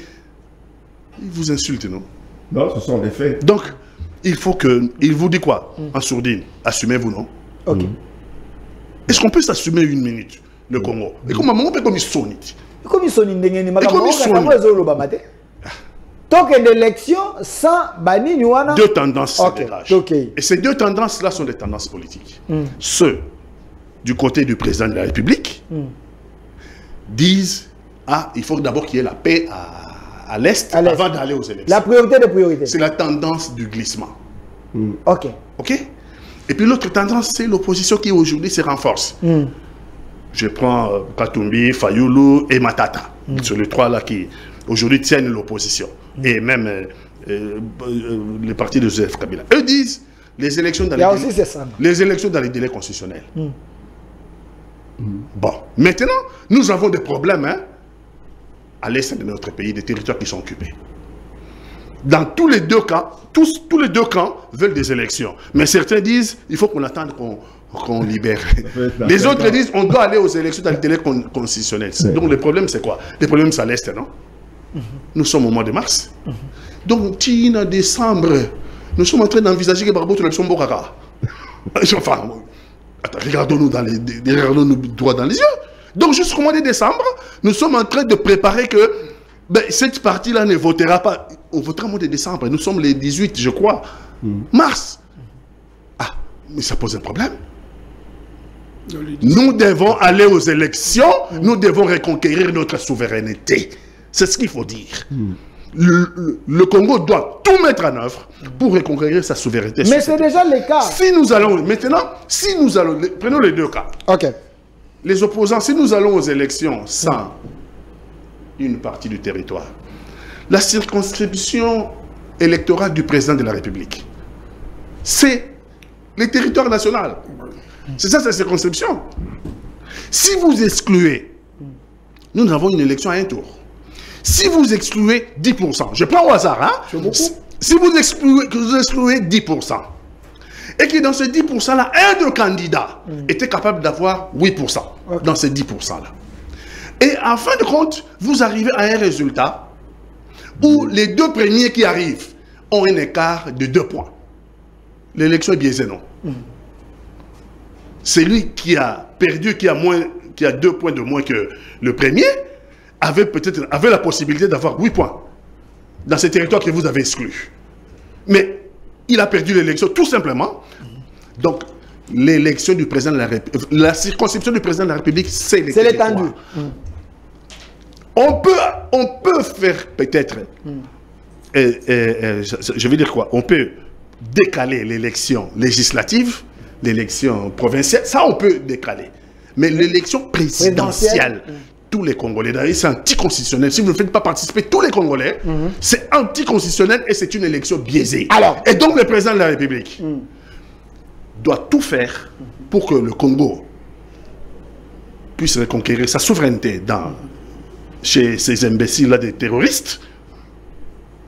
Il vous insulte, non? Non, ce sont des faits. Donc, il faut que... Il vous dit quoi? En sourdine, assumez-vous, non? Est-ce qu'on peut s'assumer une minute, le Congo? Et comment on peut comme il sonne? Comme il sonne, tant qu'il y a une élection sans Bani Niwana. Deux tendances se dégagent. Et ces deux tendances-là sont des tendances politiques. Ceux du côté du président de la République disent il faut d'abord qu'il y ait la paix à l'Est avant d'aller aux élections. La priorité des priorités. C'est la tendance du glissement. Ok. OK? Et puis l'autre tendance, c'est l'opposition qui aujourd'hui se renforce. Je prends Katumbi, Fayoulou et Matata. Sur les trois là qui aujourd'hui tiennent l'opposition. Et même les partis de Joseph Kabila. Eux disent les élections dans les élections dans les délais constitutionnels. Bon, maintenant, nous avons des problèmes à l'est de notre pays, des territoires qui sont occupés. Dans tous les deux cas, tous les deux camps veulent des élections. Mais certains disent il faut qu'on attende qu'on libère. Les autres disent on doit aller aux élections dans les délais constitutionnels. Donc le problème c'est quoi? Le problème c'est à l'est, non? Nous sommes au mois de mars. Donc, en décembre, nous sommes en train d'envisager que Barbo tout le sont Bokaka. Enfin, regardons-nous droit dans les yeux. Donc, jusqu'au mois de décembre, nous sommes en train de préparer que cette partie-là ne votera pas. On votera au mois de décembre. Nous sommes les 18, je crois, mars. Ah, mais ça pose un problème. Nous devons aller aux élections. Nous devons reconquérir notre souveraineté. C'est ce qu'il faut dire. Le Congo doit tout mettre en œuvre pour reconquérir sa souveraineté. Mais c'est déjà le cas. Si nous allons, maintenant, si nous allons, prenons les deux cas. Ok. Les opposants, si nous allons aux élections sans une partie du territoire, la circonscription électorale du président de la République, c'est le territoire national. C'est ça, sa circonscription. Si vous excluez, nous avons une élection à un tour. Si vous excluez 10%, je prends au hasard, hein? Si vous excluez 10%, et que dans ces 10%-là, un des candidats était capable d'avoir 8% dans ces 10%-là. Et en fin de compte, vous arrivez à un résultat où les deux premiers qui arrivent ont un écart de 2 points. L'élection est biaisée, non? Celui qui a perdu, qui a 2 points de moins que le premier, avait la possibilité d'avoir 8 points dans ces territoires que vous avez exclus. Mais il a perdu l'élection tout simplement. Donc, l'élection du président de la République, la circonscription du président de la République, c'est l'étendue. On peut faire peut-être, je veux dire quoi, on peut décaler l'élection législative, l'élection provinciale, ça on peut décaler. Mais l'élection présidentielle, tous les Congolais, d'ailleurs c'est anticonstitutionnel. Si vous ne faites pas participer tous les Congolais, c'est anticonstitutionnel et c'est une élection biaisée. Alors, et donc le président de la République doit tout faire pour que le Congo puisse reconquérir sa souveraineté chez ces imbéciles-là des terroristes.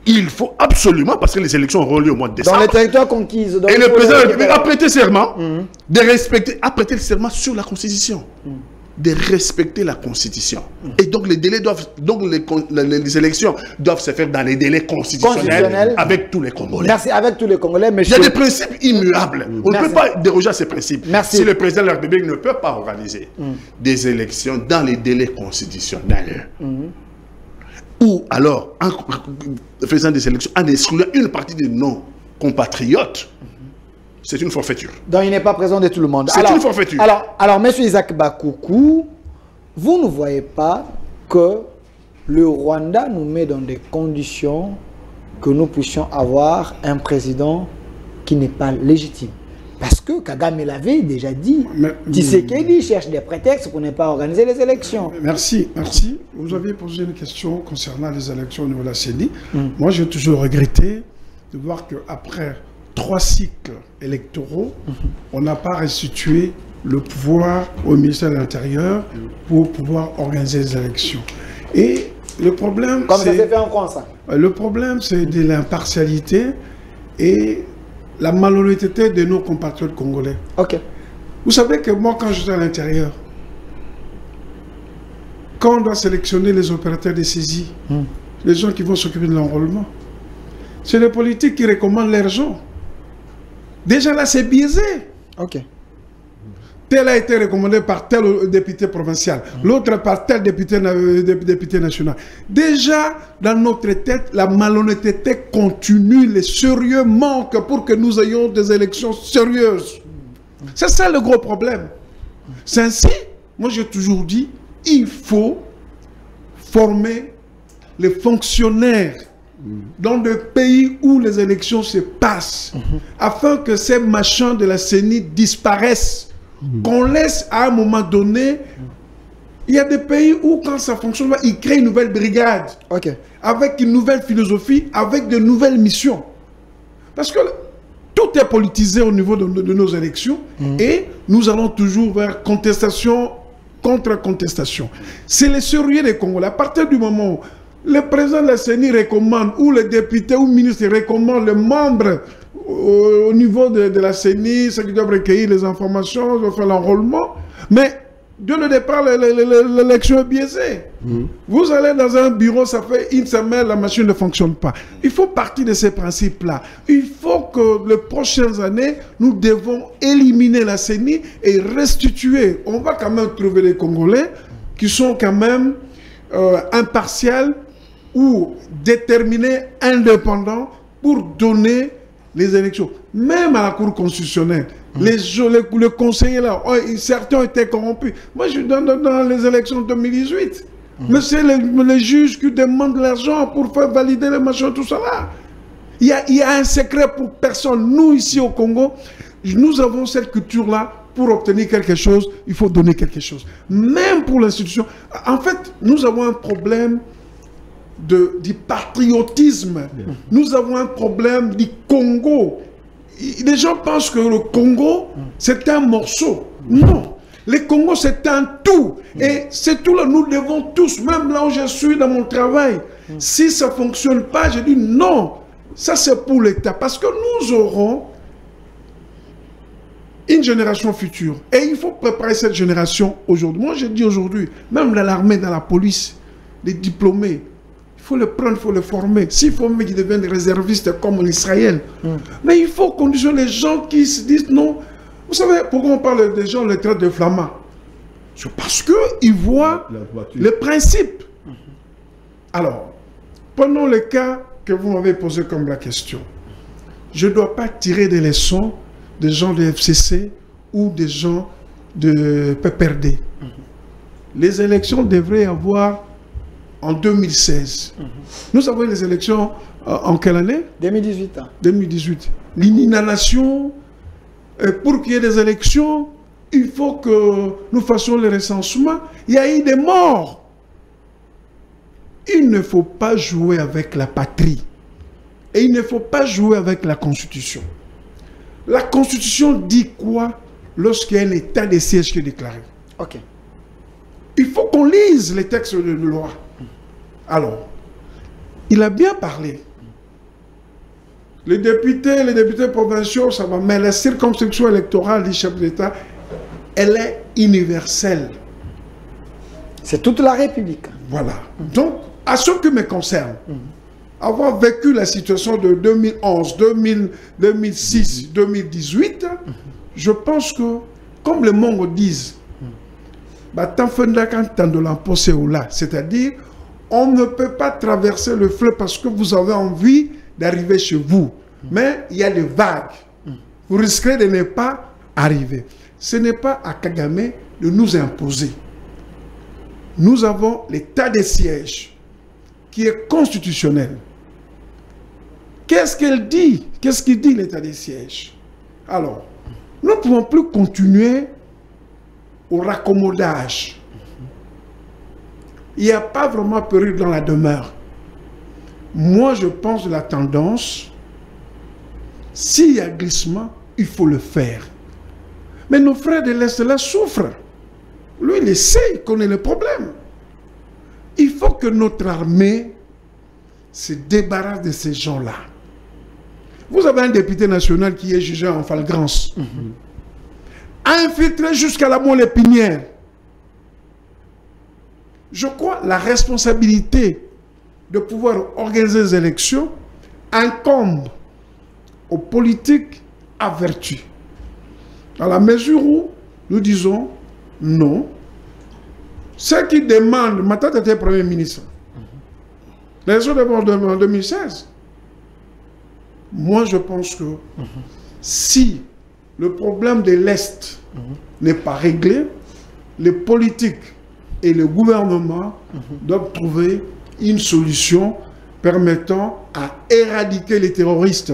Il faut absolument, parce que les élections auront lieu au mois de décembre. Dans les territoires conquis. Et le président de la République a prêté serment de respecter, a prêté le serment sur la Constitution. De respecter la Constitution. Et donc les délais doivent, donc les élections doivent se faire dans les délais constitutionnels avec tous les Congolais. Merci, avec tous les Congolais. Mais il y a des principes immuables. On ne peut pas déroger à ces principes. Merci. Si le président de la République ne peut pas organiser des élections dans les délais constitutionnels, ou alors en faisant des élections en excluant une partie de nos compatriotes, c'est une forfaiture. Donc il n'est pas présent de tout le monde. C'est une forfaiture. Alors, M. Isaac Bakoukou, vous ne voyez pas que le Rwanda nous met dans des conditions que nous puissions avoir un président qui n'est pas légitime. Parce que Kagame l'avait déjà dit. Tshisekedi cherche des prétextes pour ne pas organiser les élections. Merci, merci. Vous aviez posé une question concernant les élections au niveau de la CENI. Moi, j'ai toujours regretté de voir qu'après 3 cycles électoraux, on n'a pas restitué le pouvoir au ministère de l'Intérieur pour pouvoir organiser les élections. Et le problème, comme ça s'est fait en France. Le problème, c'est de l'impartialité et la malhonnêteté de nos compatriotes congolais. Ok. Vous savez que moi, quand j'étais à l'intérieur, quand on doit sélectionner les opérateurs de saisie, les gens qui vont s'occuper de l'enrôlement, c'est les politiques qui recommandent leurs gens. Déjà là, c'est biaisé. Ok. Tel a été recommandé par tel député provincial, l'autre par tel député national. Déjà, dans notre tête, la malhonnêteté continue, le sérieux manque pour que nous ayons des élections sérieuses. C'est ça le gros problème. C'est ainsi, moi j'ai toujours dit, il faut former les fonctionnaires dans des pays où les élections se passent, afin que ces machins de la CENI disparaissent, qu'on laisse à un moment donné. Il y a des pays où, quand ça fonctionne, ils créent une nouvelle brigade, avec une nouvelle philosophie, avec de nouvelles missions. Parce que tout est politisé au niveau de nos élections, et nous allons toujours vers contestation, contre-contestation. C'est le sérieux des Congolais. À partir du moment où le président de la CENI recommande, ou le député ou le ministre recommande les membres au niveau de la CENI, ceux qui doivent recueillir les informations, doivent faire l'enrôlement, mais dès le départ, l'élection est biaisée. Vous allez dans un bureau, ça fait une semaine, la machine ne fonctionne pas. Il faut partir de ces principes-là. Il faut que les prochaines années, nous devons éliminer la CENI et restituer. On va quand même trouver des Congolais qui sont quand même impartials ou déterminés, indépendants pour donner les élections. Même à la Cour constitutionnelle, les conseillers là, certains ont été corrompus. Moi, je suis dans les élections de 2018. Mais c'est les juges qui demandent l'argent pour faire valider les machins, tout ça là. Il y a un secret pour personne. Nous, ici au Congo, nous avons cette culture-là. Pour obtenir quelque chose, il faut donner quelque chose. Même pour l'institution. En fait, nous avons un problème du patriotisme. Nous avons un problème du Congo. Les gens pensent que le Congo, c'est un morceau. Non. Le Congo, c'est un tout. Et c'est tout là, nous devons tous, même là où je suis dans mon travail, si ça ne fonctionne pas, je dis non. Ça, c'est pour l'État. Parce que nous aurons une génération future. Et il faut préparer cette génération aujourd'hui. Moi, je dis aujourd'hui, même dans l'armée, dans la police, les diplômés, il faut les prendre, il faut les former. S'il faut même qu'ils deviennent réservistes comme en Israël. Mais il faut conditionner les gens qui se disent non. Vous savez pourquoi on parle des gens, les traitent de flamands? C'est parce qu'ils voient les principes. Alors, prenons le cas que vous m'avez posé comme la question. Je ne dois pas tirer des leçons des gens de FCC ou des gens de PPRD. Les élections devraient avoir en 2016. Nous avons les élections en quelle année? 2018. 2018. L'ininhalation, pour qu'il y ait des élections, il faut que nous fassions le recensement. Il y a eu des morts. Il ne faut pas jouer avec la patrie. Et il ne faut pas jouer avec la Constitution. La Constitution dit quoi lorsqu'il y a un état de siège qui est déclaré? Il faut qu'on lise les textes de loi. Alors, il a bien parlé. Les députés provinciaux, ça va, mais la circonscription électorale du chef d'État, elle est universelle. C'est toute la République. Voilà. Donc, à ce qui me concerne, avoir vécu la situation de 2011, 2006, 2018, je pense que, comme les Mongols disent, c'est-à-dire, on ne peut pas traverser le fleuve parce que vous avez envie d'arriver chez vous. Mais il y a des vagues. Vous risquez de ne pas arriver. Ce n'est pas à Kagame de nous imposer. Nous avons l'état de siège qui est constitutionnel. Qu'est-ce qu'elle dit? Qu'est-ce qu'il dit l'état de siège? Alors, nous ne pouvons plus continuer au raccommodage. Il n'y a pas vraiment péril dans la demeure. Moi, je pense de la tendance, s'il y a glissement, il faut le faire. Mais nos frères de l'Est là souffrent. Lui, il sait, il connaît le problème. Il faut que notre armée se débarrasse de ces gens-là. Vous avez un député national qui est jugé en flagrance, infiltré jusqu'à la moelle épinière. Je crois que la responsabilité de pouvoir organiser les élections incombe aux politiques avertis. Dans la mesure où nous disons non, ceux qui demandent, ma tante était Premier ministre, les élections en 2016. Moi, je pense que si le problème de l'Est n'est pas réglé, les politiques et le gouvernement doivent trouver une solution permettant à éradiquer les terroristes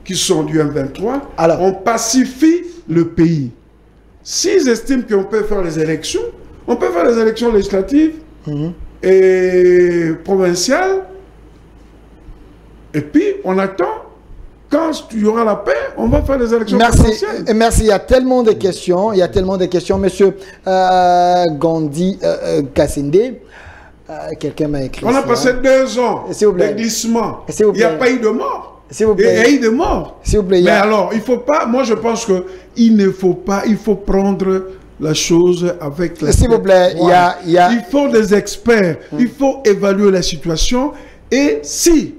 qui sont du M23. Alors, on pacifie le pays. S'ils estiment qu'on peut faire les élections, on peut faire les élections législatives et provinciales. Et puis, on attend. Quand il y aura la paix, on va faire les élections présidentielles. Merci. Il y a tellement de questions. Monsieur Gandhi Kassende, quelqu'un m'a écrit. On a passé 2 ans de glissement. Il n'y a pas eu de mort. S'il vous plaît. Il y a eu de morts. S'il vous plaît. Mais alors, il faut pas. Moi, je pense que il ne faut pas. Il faut prendre la chose avec la. S'il vous plaît, il faut des experts. Il faut évaluer la situation. Et si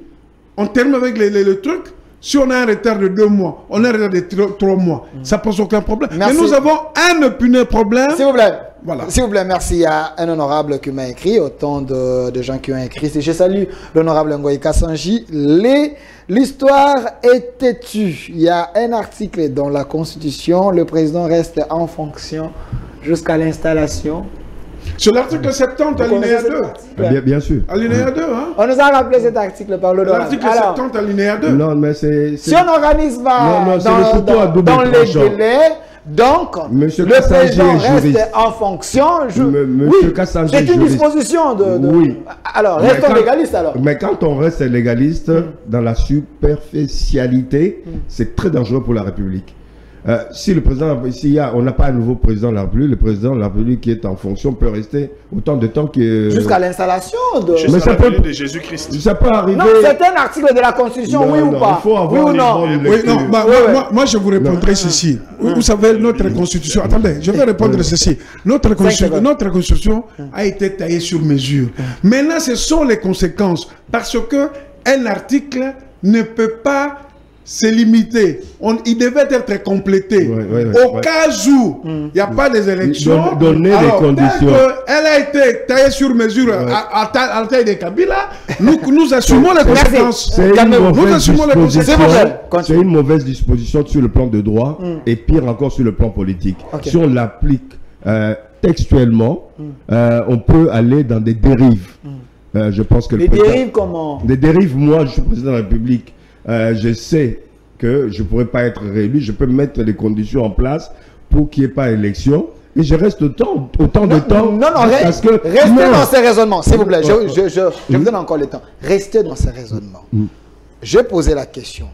on termine avec le truc. Si on a un retard de 2 mois, on a un retard de 3 mois, ça pose aucun problème. Merci. Mais nous avons un punaise problème. S'il vous plaît. Voilà. S'il vous plaît, merci. Il y a un honorable qui m'a écrit, autant de gens qui ont écrit. Je salue l'honorable Ngoï Kassanji. L'histoire est têtue. Il y a un article dans la Constitution. Le président reste en fonction jusqu'à l'installation. Sur l'article 70, alinéa 2. Bien sûr. Alinéa 2, hein. On nous a rappelé cet article par l'honorable. L'article 70, alinéa 2. Non, mais c'est... Si on n'organise pas dans les délais, donc Monsieur le président reste en fonction. C'est une disposition de... Oui. Alors, restons légaliste alors. Mais quand on reste légaliste, dans la superficialité, c'est très dangereux pour la République. Si le président, on n'a pas un nouveau président de la République, le président de la République qui est en fonction peut rester autant de temps que... Jusqu'à l'installation de... Jusqu'à la venue de Jésus-Christ. Ça peut arriver... Non, c'est un article de la Constitution, oui ou pas? Il faut avoir oui ou non? Moi, je vous répondrai ceci. Vous savez, notre Constitution... Attendez, je vais répondre ceci. Notre Constitution a été taillée sur mesure. Maintenant, ce sont les conséquences. Parce que un article ne peut pas se limiter. Il devait être complété. Au cas où il n'y a pas des élections, donner des conditions. Elle a été taillée sur mesure à la taille de Kabila. Nous assumons les conséquences. C'est une mauvaise disposition sur le plan de droit et pire encore sur le plan politique. Si on l'applique textuellement, on peut aller dans des dérives. Je pense que les dérives comment? Des dérives, moi je suis président de la République. Je sais que je ne pourrais pas être réélu, je peux mettre les conditions en place pour qu'il n'y ait pas élection. Et je reste autant de temps. Non, restez dans ces raisonnements, s'il vous plaît. Je vous donne encore le temps. Restez dans ces raisonnements. J'ai posé la question.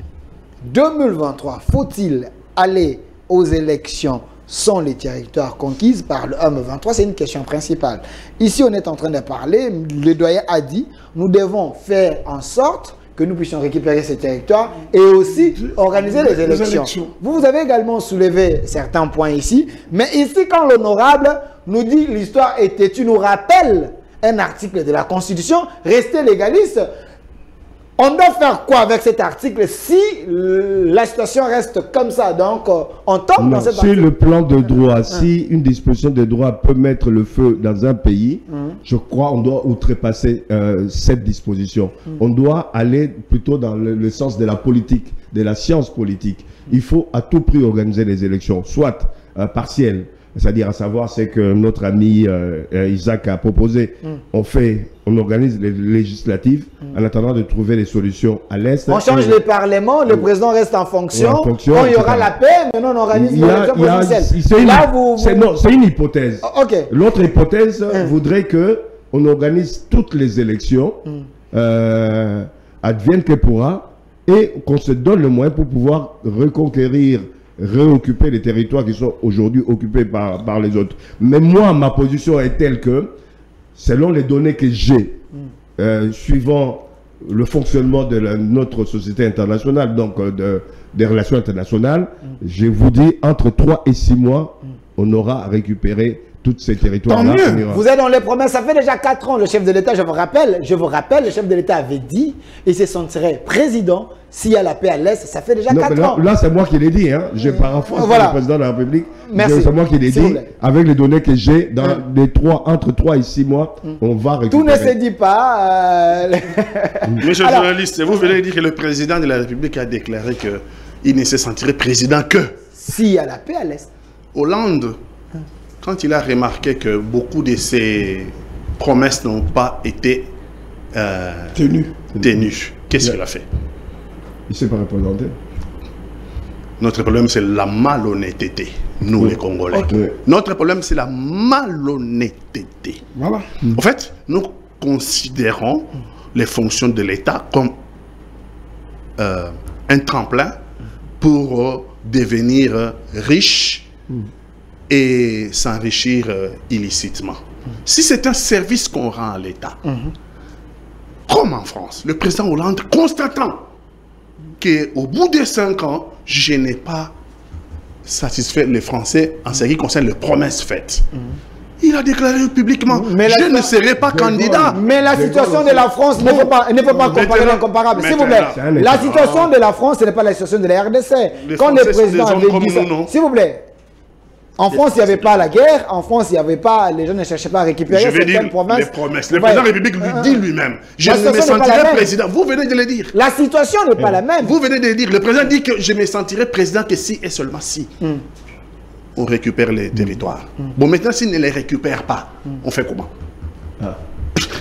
2023, faut-il aller aux élections sans les territoires conquises par le M23? C'est une question principale. Ici, on est en train de parler, le doyen a dit, nous devons faire en sorte que nous puissions récupérer ces territoires et aussi organiser les élections. Vous avez également soulevé certains points ici, mais ici, quand l'honorable nous dit l'histoire est têtue, nous rappelle un article de la Constitution, restez légaliste. On doit faire quoi avec cet article si la situation reste comme ça? Donc, on tombe dans cet article. Sur le plan de droit, si une disposition de droit peut mettre le feu dans un pays, je crois qu'on doit outrepasser cette disposition. On doit aller plutôt dans le sens de la politique, de la science politique. Il faut à tout prix organiser les élections, soit partielles, c'est-à-dire à savoir ce que notre ami Isaac a proposé. On organise les législatives en attendant de trouver les solutions à l'Est. On change les parlements, le président reste en fonction. Quand il y aura la paix, maintenant on organise l'élection présidentielle. C'est une hypothèse. Okay. L'autre hypothèse voudrait qu'on organise toutes les élections, advienne que pourra, et qu'on se donne le moyen pour pouvoir reconquérir, réoccuper les territoires qui sont aujourd'hui occupés par les autres. Mais moi, ma position est telle que, selon les données que j'ai, suivant le fonctionnement de notre société internationale, donc des relations internationales, je vous dis, entre 3 et 6 mois, on aura récupéré tous ces territoires-là. Vous êtes dans les promesses, ça fait déjà 4 ans, le chef de l'État, je vous rappelle, le chef de l'État avait dit, il se sentirait président s'il y a la paix à l'Est, ça fait déjà 4 ans. Là, c'est moi qui l'ai dit, hein. Je paraphrase le président de la République. C'est moi qui l'ai dit, avec les données que j'ai, dans entre 3 et 6 mois, on va récupérer. Tout ne se dit pas. Monsieur le journaliste, vous venez de dire que le président de la République a déclaré qu'il ne se sentirait président que s'il y a la paix à l'Est. Hollande, quand il a remarqué que beaucoup de ses promesses n'ont pas été Tenu. Qu'est-ce qu'il a fait? Il ne s'est pas représenté. Notre problème, c'est la malhonnêteté, nous les Congolais. Okay. Notre problème, c'est la malhonnêteté. Voilà. En fait, nous considérons les fonctions de l'État comme un tremplin pour devenir riche et s'enrichir illicitement. Si c'est un service qu'on rend à l'État, comme en France, le président Hollande, constatant qu'au bout de 5 ans, je n'ai pas satisfait les Français en ce qui concerne les promesses faites. Il a déclaré publiquement, je ne serai pas candidat. Mais la situation de la France, ne faut pas comparer l'incomparable. S'il vous plaît, la situation de la France, ce n'est pas la situation de la RDC. Quand le président avait dit ça, s'il vous plaît, en France, il n'y avait pas la guerre. En France, il n'y avait pas, les gens ne cherchaient pas à récupérer certaines provinces. Les promesses. Le président de la République lui dit lui-même, je me sentirai président. Vous venez de le dire. La situation n'est pas la même. Vous venez de le dire. Le président dit que je me sentirai président que si et seulement si on récupère les territoires. Bon, maintenant, s'il ne les récupère pas, on fait comment?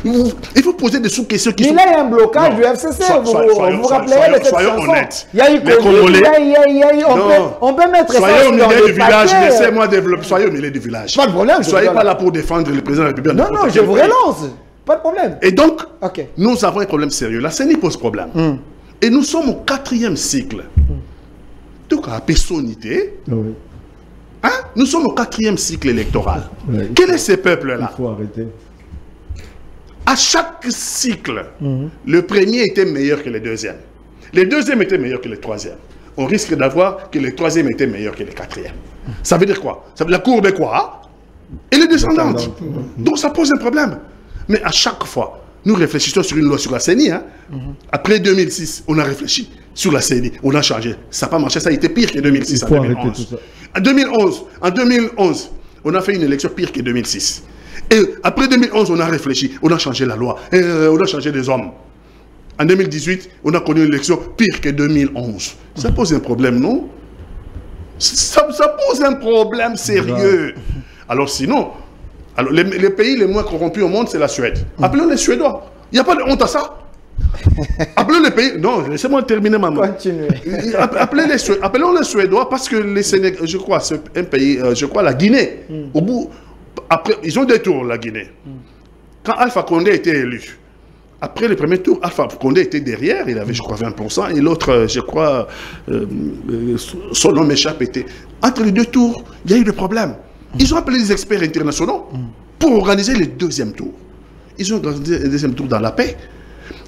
Il faut poser des sous-questions qui sont... Il y a un blocage du FCC, vous vous rappelez de cette chanson. Honnêtes. Il y a eu on peut mettre ça soyez au milieu du village, papiers. laissez-moi développer. Soyez au milieu du village. Pas de problème. Soyez pas là pour défendre le président de la République. Non, non, je vous relance. Pas de problème. Et donc, nous avons un problème sérieux. La CENI pose problème. Et nous sommes au 4e cycle. Donc, à personnalité, nous sommes au 4e cycle électoral. Quel est ce peuple-là? Il faut arrêter. À chaque cycle, le premier était meilleur que le deuxième. Le deuxième était meilleur que le troisième. On risque d'avoir que le troisième était meilleur que le quatrième. Ça veut dire quoi? Ça veut dire la courbe est quoi? Elle est descendante. Donc ça pose un problème. Mais à chaque fois, nous réfléchissons sur une loi sur la CENI. Après 2006, on a réfléchi sur la CENI. On a changé. Ça n'a pas marché. Ça a été pire que 2006 en 2011. En 2011, on a fait une élection pire que 2006. Et après 2011, on a réfléchi, on a changé la loi, on a changé des hommes. En 2018, on a connu une élection pire que 2011. Ça pose un problème, non? Ça pose un problème sérieux. Alors sinon, les pays les moins corrompus au monde, c'est la Suède. Appelons les Suédois. Il n'y a pas de honte à ça. Appelons les pays... Non, laissez-moi terminer, maman. Continuez. Appelons les Suédois parce que les Sénégal, je crois, c'est un pays, je crois, la Guinée, au bout... Après, ils ont des tours, la Guinée. Quand Alpha Condé a été élu, après le premier tour, Alpha Condé était derrière, il avait, je crois, 20%, et l'autre, je crois, son nom m'échappe, était... Entre les deux tours, il y a eu des problèmes. Ils ont appelé des experts internationaux pour organiser le deuxième tour. Ils ont organisé le deuxième tour dans la paix.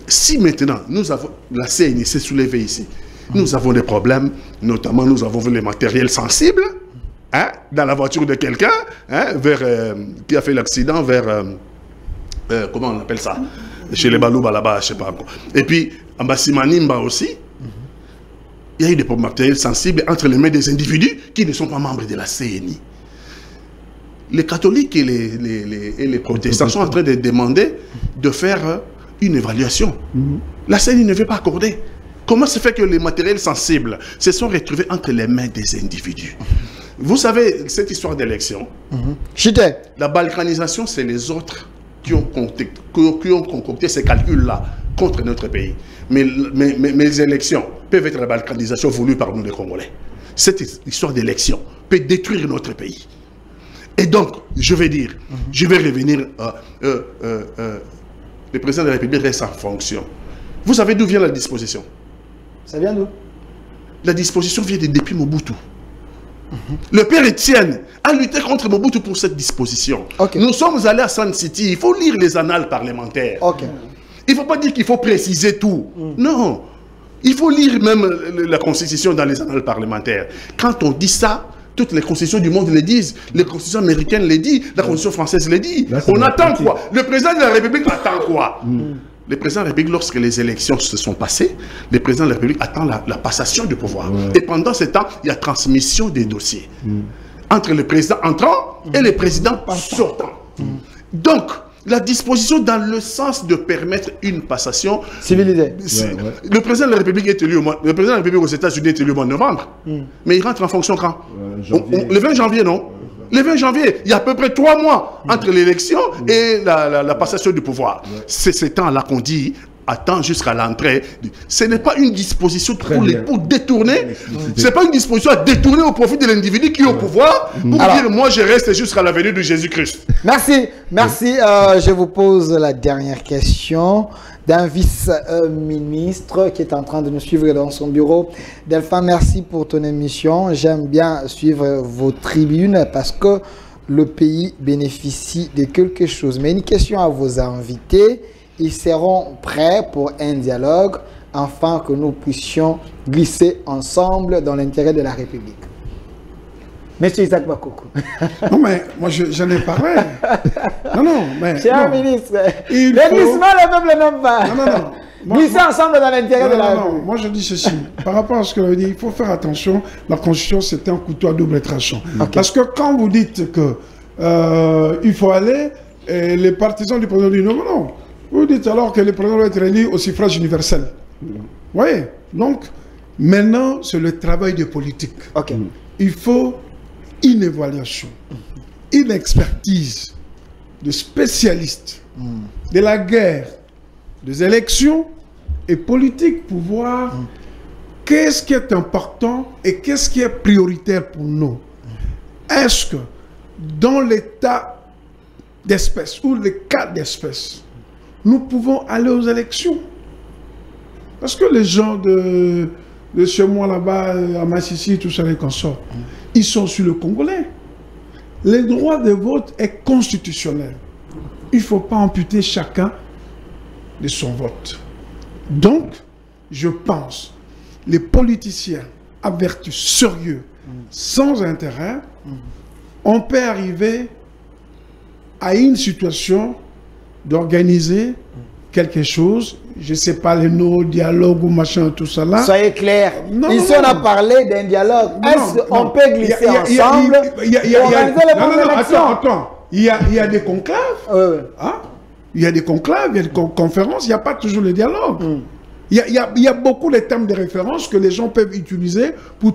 Si maintenant, nous avons... La CENI s'est soulevée ici, nous avons des problèmes, notamment nous avons vu les matériels sensibles, dans la voiture de quelqu'un, qui a fait l'accident vers, comment on appelle ça, chez les Balouba là-bas, je sais pas. Et puis, en Bassimanimba aussi, il y a eu des matériels sensibles entre les mains des individus qui ne sont pas membres de la CENI. Les catholiques et les protestants sont en train de demander de faire une évaluation. La CENI ne veut pas accorder. Comment se fait que les matériels sensibles se sont retrouvés entre les mains des individus? Vous savez, cette histoire d'élection, la balkanisation, c'est les autres qui ont concocté ces calculs-là contre notre pays. Mais les élections peuvent être la balkanisation voulue par nous les Congolais. Cette histoire d'élection peut détruire notre pays. Et donc, je vais dire, je vais revenir, le président de la République reste en fonction. Vous savez d'où vient la disposition? Ça vient d'où? La disposition vient depuis Mobutu. Le père Étienne a lutté contre Mobutu pour cette disposition. Nous sommes allés à Sun City. Il faut lire les annales parlementaires. Il ne faut pas dire qu'il faut préciser tout. Non. Il faut lire même la constitution dans les annales parlementaires. Quand on dit ça, toutes les constitutions du monde le disent. Les constitutions américaines le disent. La constitution française le dit. On attend quoi? Le président de la République attend quoi? Le président de la République, lorsque les élections se sont passées, le président de la République attend la passation du pouvoir. Et pendant ce temps, il y a transmission des dossiers entre le président entrant et le président sortant. Donc, la disposition dans le sens de permettre une passation civilisée. Le président de la République est élu le président de la République aux États-Unis est élu au mois de novembre. Mais il rentre en fonction quand? Le 20 janvier, non? Le 20 janvier, il y a à peu près 3 mois entre l'élection et la passation du pouvoir. C'est ce temps-là qu'on dit, attends jusqu'à l'entrée. Ce n'est pas une disposition pour détourner. Ce n'est pas une disposition à détourner au profit de l'individu qui est au pouvoir pour dire, moi je reste jusqu'à la venue de Jésus-Christ. Merci, merci. Je vous pose la dernière question d'un vice-ministre qui est en train de nous suivre dans son bureau. Delphin, merci pour ton émission. J'aime bien suivre vos tribunes parce que le pays bénéficie de quelque chose. Mais une question à vos invités. Ils seront prêts pour un dialogue afin que nous puissions glisser ensemble dans l'intérêt de la République. Monsieur Isaac Bakoko. Non, mais moi, j'en ai parlé. Non, mais... Cher ministre, le glissement, le peuple n'aime pas. Non. Glisser ensemble dans l'intérêt de la République. Non, moi, je dis ceci. Par rapport à ce que vous dites, il faut faire attention. La Constitution, c'est un couteau à double tranchant. Okay. Parce que quand vous dites que il faut aller, les partisans du président disent non. Vous dites alors que le président doit être élu au suffrage universel. Vous voyez? Donc, maintenant, c'est le travail de politique. Okay. Il faut une évaluation, une expertise de spécialistes de la guerre, des élections et politique pour voir qu'est-ce qui est important et qu'est-ce qui est prioritaire pour nous. Est-ce que dans l'état d'espèce ou le cas d'espèce, nous pouvons aller aux élections? Parce que les gens de chez moi là-bas, à Massissi, tout ça, les consorts, ils sont sur le Congolais. Le droit de vote est constitutionnel. Il ne faut pas amputer chacun de son vote. Donc, je pense, les politiciens avertis, sérieux, sans intérêt, on peut arriver à une situation d'organiser quelque chose, je ne sais pas les noms, dialogue ou machin, tout ça là. Soyez clair. Ici, on a parlé d'un dialogue. Est-ce qu'on peut glisser ensemble pour organiser les bonnes élections? Attends. Il y a des conclaves. Hein? Il y a des conclaves, il y a des conférences, il n'y a pas toujours le dialogue. Il y a beaucoup de termes de référence que les gens peuvent utiliser pour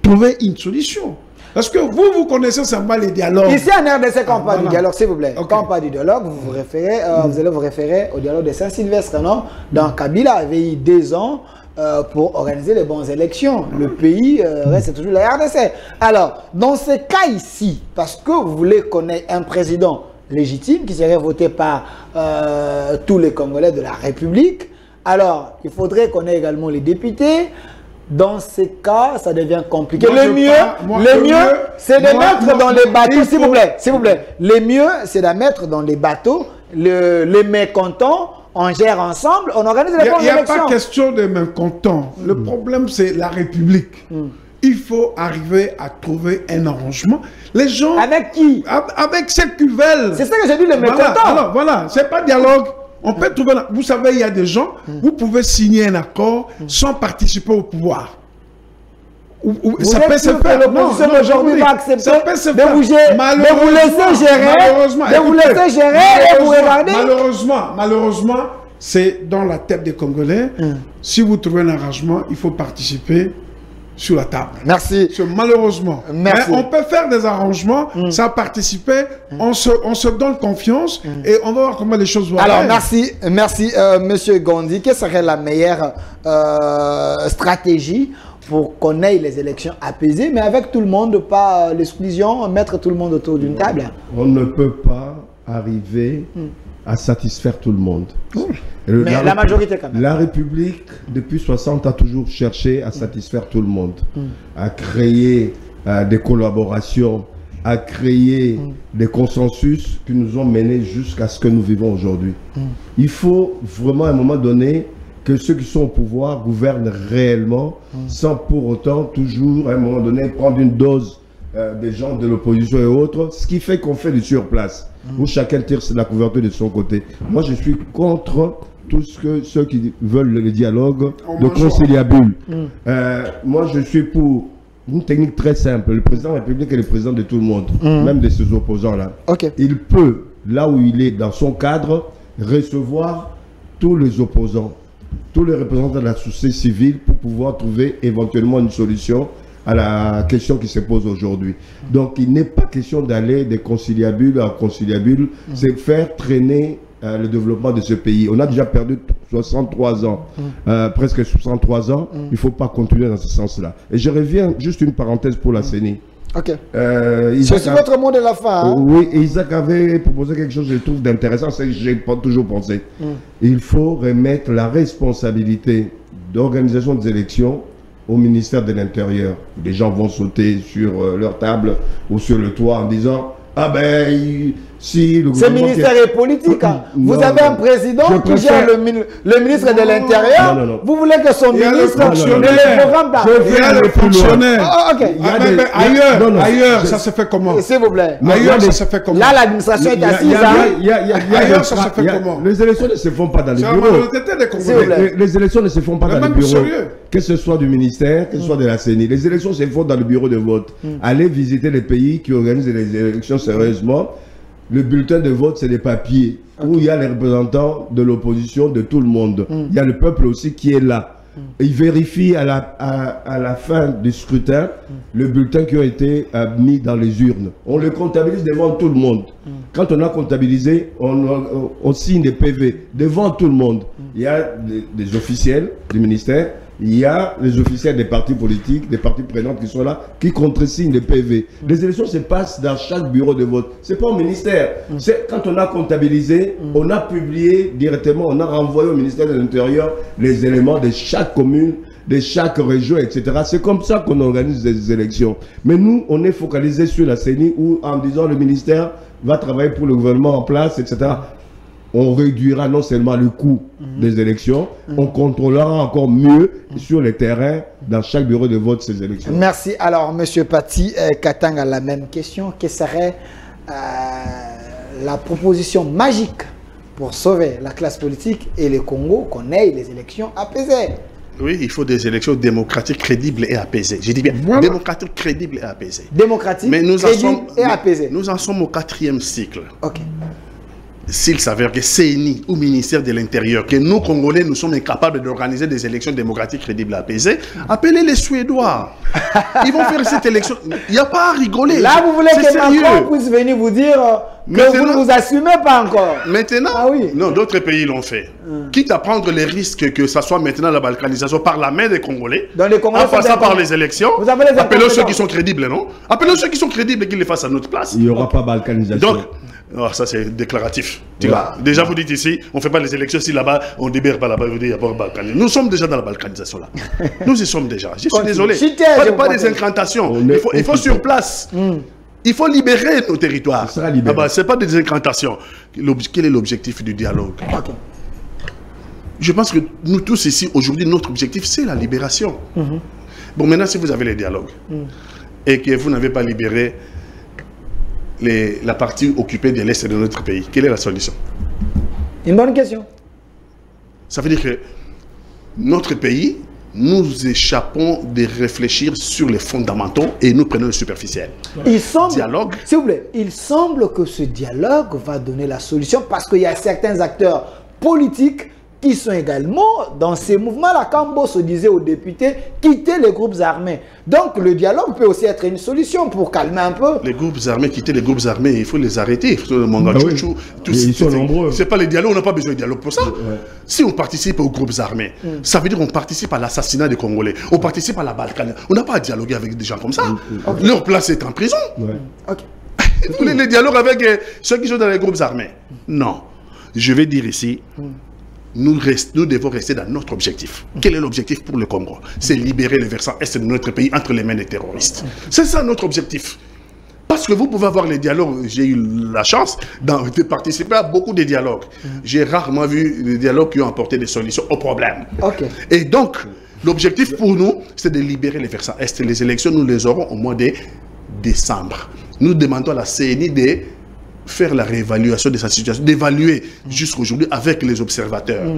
trouver une solution. Parce que vous connaissez seulement les dialogues. Ici en RDC, quand on parle du dialogue, s'il vous plaît, quand on parle du dialogue, vous allez vous référer au dialogue de Saint-Sylvestre, non? Donc Kabila avait eu 2 ans pour organiser les bonnes élections. Le pays reste toujours la RDC. Alors, dans ce cas ici, parce que vous voulez connaître un président légitime qui serait voté par tous les Congolais de la République, alors il faudrait qu'on ait également les députés. Dans ces cas, ça devient compliqué. Le mieux, c'est de mettre dans les bateaux, s'il vous plaît. Le mieux, c'est de mettre dans les bateaux les mécontents, on gère ensemble, on organise les bonnes élections. Il n'y a pas question de mécontents. Le problème, c'est la République. Il faut arriver à trouver un arrangement. Les gens... Avec qui? Avec ceux qui veulent. C'est ça que j'ai dit, les mécontents. Alors, voilà, c'est pas dialogue. On peut trouver... Vous savez, il y a des gens, vous pouvez signer un accord sans participer au pouvoir. Ça peut se faire. L'opposition aujourd'hui va accepter de vous laisser gérer et vous regarder. Malheureusement, c'est dans la tête des Congolais. Si vous trouvez un arrangement, il faut participer sur la table. Merci. Malheureusement. Merci. Mais on peut faire des arrangements, ça participer, on se donne confiance et on va voir comment les choses vont aller. Alors, merci Monsieur Gondi. Quelle serait la meilleure stratégie pour qu'on ait les élections apaisées, mais avec tout le monde, pas l'exclusion, mettre tout le monde autour d'une table? On ne peut pas arriver à satisfaire tout le monde. Mais la majorité quand même. La République, depuis 60, a toujours cherché à satisfaire tout le monde, à créer des collaborations, à créer des consensus qui nous ont menés jusqu'à ce que nous vivons aujourd'hui. Il faut vraiment à un moment donné que ceux qui sont au pouvoir gouvernent réellement, sans pour autant toujours à un moment donné prendre une dose des gens de l'opposition et autres, ce qui fait qu'on fait du surplace, où chacun tire la couverture de son côté. Moi, je suis contre tout ce que ceux qui veulent le dialogue de conciliabule. Moi, je suis pour une technique très simple. Le président de la République est le président de tout le monde, même de ses opposants-là. Il peut, là où il est dans son cadre, recevoir tous les opposants, tous les représentants de la société civile pour pouvoir trouver éventuellement une solution à la question qui se pose aujourd'hui. Donc, il n'est pas question d'aller de conciliabule en conciliabule, c'est faire traîner le développement de ce pays. On a déjà perdu 63 ans, presque 63 ans. Il ne faut pas continuer dans ce sens-là. Et je reviens, juste une parenthèse pour la CENI. Ok. Je suis votre mot de la fin. Hein? Oui, Isaac avait proposé quelque chose que je trouve d'intéressant, c'est que j'ai toujours pensé. Il faut remettre la responsabilité d'organisation des élections au ministère de l'Intérieur. Les gens vont sauter sur leur table ou sur le toit en disant « Ah ben, si le Ce ministère est politique. Hein. Vous avez un président qui gère le ministre de l'Intérieur. Vous voulez que son ministre ne le programme pas. Il y a le fonctionnaire. Ailleurs, ça se fait comment? S'il vous plaît. Ailleurs, ça se fait comment? Là, l'administration est assise. Ailleurs, ça se fait comment? Les élections ne se font pas dans les bureaux. Les élections ne se font pas dans les bureaux. Que ce soit du ministère, que ce soit de la CENI. Les élections se font dans le bureau de vote. Allez visiter les pays qui organisent les élections sérieusement. Le bulletin de vote, c'est des papiers où il y a les représentants de l'opposition, de tout le monde. Il y a le peuple aussi qui est là. Et il vérifie à la fin du scrutin le bulletin qui a été mis dans les urnes. On le comptabilise devant tout le monde. Quand on a comptabilisé, on signe des PV devant tout le monde. Il y a des officiels du ministère. Il y a les officiels des partis politiques, des partis prenantes qui sont là, qui contresignent les PV. Les élections se passent dans chaque bureau de vote. Ce n'est pas au ministère. C'est quand on a comptabilisé, on a publié directement, on a renvoyé au ministère de l'Intérieur les éléments de chaque commune, de chaque région, etc. C'est comme ça qu'on organise les élections. Mais nous, on est focalisé sur la CENI où, en disant le ministère va travailler pour le gouvernement en place, etc. On réduira non seulement le coût des élections, on contrôlera encore mieux sur le terrain, dans chaque bureau de vote, ces élections. Merci. Alors, M. Pati Katanga a la même question. Quelle serait la proposition magique pour sauver la classe politique et le Congo, qu'on ait les élections apaisées? Oui, il faut des élections démocratiques, crédibles et apaisées. Je dis bien, démocratiques, crédibles et apaisées. Démocratiques, crédibles et apaisées. Nous en sommes au 4e cycle. Ok. S'il s'avère que CENI ou ministère de l'Intérieur, que nous, Congolais, nous sommes incapables d'organiser des élections démocratiques, crédibles et apaisées, appelez les Suédois. Ils vont faire cette élection. Il n'y a pas à rigoler. Là, vous voulez que Macron puisse venir vous dire que vous ne vous assumez pas encore. Maintenant, ah oui. Non, d'autres pays l'ont fait. Quitte à prendre les risques que ça soit maintenant la balkanisation par la main des Congolais, en passant par les élections, appelez ceux qui sont crédibles, non? Appelez ceux qui sont crédibles et qu'ils les fassent à notre place. Il n'y aura pas balkanisation. Donc, oh, ça c'est déclaratif. Déjà vous dites ici, on ne fait pas les élections, si là-bas, on ne libère pas là-bas, vous dites il n'y a pas de balkanisation. Nous sommes déjà dans la balkanisation là. Nous y sommes déjà. Je suis désolé. Pas des incantations. Il faut sur place. Il faut libérer nos territoires. Ce n'est pas des incantations. Quel est l'objectif du dialogue? Je pense que nous tous ici, aujourd'hui, notre objectif, c'est la libération. Bon, maintenant, si vous avez les dialogues et que vous n'avez pas libéré la partie occupée de l'Est de notre pays, quelle est la solution? Une bonne question. Ça veut dire que notre pays, nous échappons de réfléchir sur les fondamentaux et nous prenons le superficiel. Dialogue. S'il vous plaît, il semble que ce dialogue va donner la solution parce qu'il y a certains acteurs politiques qui sont également dans ces mouvements-là. Quand se disait aux députés, quitter les groupes armés. Donc le dialogue peut aussi être une solution pour calmer un peu. Les groupes armés, quitter les groupes armés, il faut les arrêter. Il faut ils sont nombreux. C'est pas les dialogues, on n'a pas besoin de dialogue pour ça. Si on participe aux groupes armés, ça veut dire qu'on participe à l'assassinat des Congolais, on participe à la Balkane. On n'a pas à dialoguer avec des gens comme ça. Leur place est en prison. Vous voulez les dialogues avec ceux qui sont dans les groupes armés? Non. Je vais dire ici, nous devons rester dans notre objectif. Quel est l'objectif pour le Congo? C'est libérer le versant est de notre pays entre les mains des terroristes. C'est ça notre objectif. Parce que vous pouvez avoir les dialogues. J'ai eu la chance de participer à beaucoup de dialogues. J'ai rarement vu des dialogues qui ont apporté des solutions aux problèmes. Et donc, l'objectif pour nous, c'est de libérer les versants est. Les élections, nous les aurons au mois de décembre. Nous demandons à la CENI de faire la réévaluation de sa situation, d'évaluer jusqu'aujourd'hui avec les observateurs.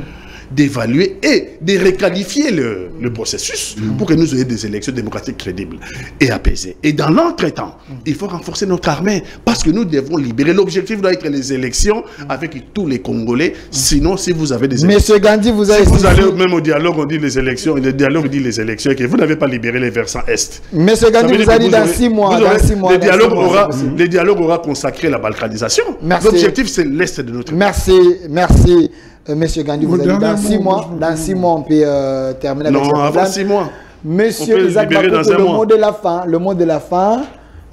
d'évaluer et de requalifier le processus pour que nous ayons des élections démocratiques crédibles et apaisées. Et dans l'entretemps, il faut renforcer notre armée parce que nous devons libérer. L'objectif doit être les élections avec tous les Congolais. Sinon, si vous avez des élections... Monsieur Gandhi, vous avez... Si vous allez même au dialogue, on dit les élections, le dialogue dit les élections, et que vous n'avez pas libéré les versants Est. Monsieur Gandhi, vous avez dit dans 6 mois. Le dialogue aura consacré la balkanisation. L'objectif, c'est l'Est de notre pays. Merci, Monsieur Gandhi. Vous avez dit dans 6 mois. Dans 6 mois, on peut terminer avec non, avant 6 mois. Monsieur Isaac Bakoko, le mot de la fin.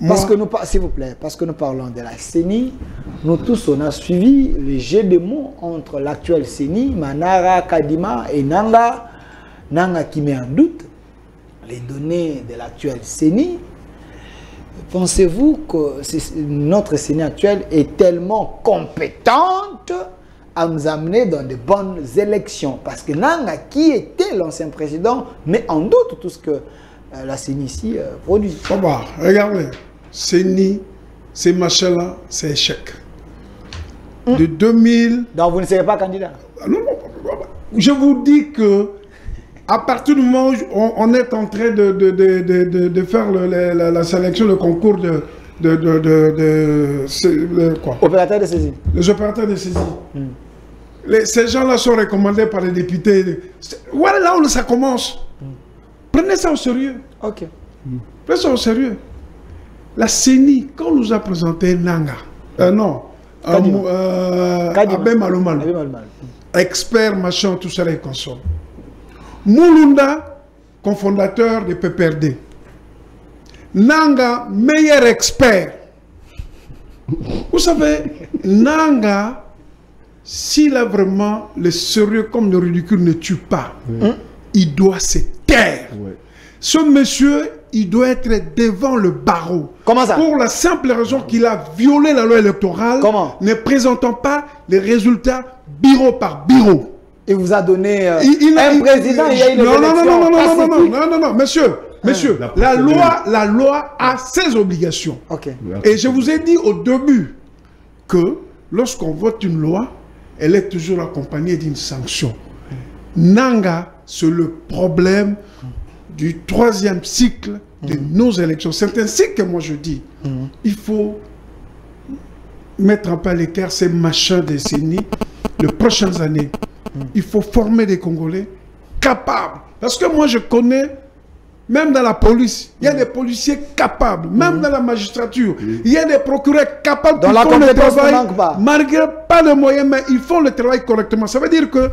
Parce que nous, s'il vous plaît, parce que nous parlons de la CENI, nous tous, on a suivi les jeux de mots entre l'actuel CENI, Manara, Kadima et Nanga. Nanga qui met en doute les données de l'actuel CENI. Pensez-vous que notre CENI actuelle est tellement compétente à nous amener dans de bonnes élections? Parce que Nanga, qui était l'ancien président, met en doute tout ce que la CENI ici produit. Regardez, CENI, ces machins-là, c'est échec. De 2000... Donc vous ne serez pas candidat? Non, je vous dis que à partir du moment où on est en train de faire la sélection, le concours quoi? Opérateurs de saisie. Les opérateurs de saisie. Ces gens-là sont recommandés par les députés. Voilà là où ça commence. Prenez ça au sérieux. Ok. Prenez ça au sérieux. La CENI, quand on nous a présenté Nanga, Abem Malomal, expert, machin, tout ça, les consoles. Mulunda, cofondateur de PPRD. Nanga, meilleur expert. Vous savez, Nanga, s'il a vraiment le sérieux comme le ridicule ne tue pas, il doit se taire. Ouais. Ce monsieur, il doit être devant le barreau. Comment ça? Pour la simple raison qu'il a violé la loi électorale, ne présentant pas les résultats bureau par bureau. Il vous a donné un président, il y a eu non, monsieur, la loi a ses obligations. Okay. Et je vous ai dit au début que lorsqu'on vote une loi, elle est toujours accompagnée d'une sanction. Nanga, c'est le problème du 3e cycle de nos élections. C'est ainsi que moi je dis, il faut mettre un peu à l'écart ces machins de CENI les prochaines années. Il faut former des Congolais capables. Parce que moi je connais, même dans la police, il y a des policiers capables. Même dans la magistrature, il y a des procureurs capables qui font le travail, malgré pas de moyens, mais ils font le travail correctement. Ça veut dire que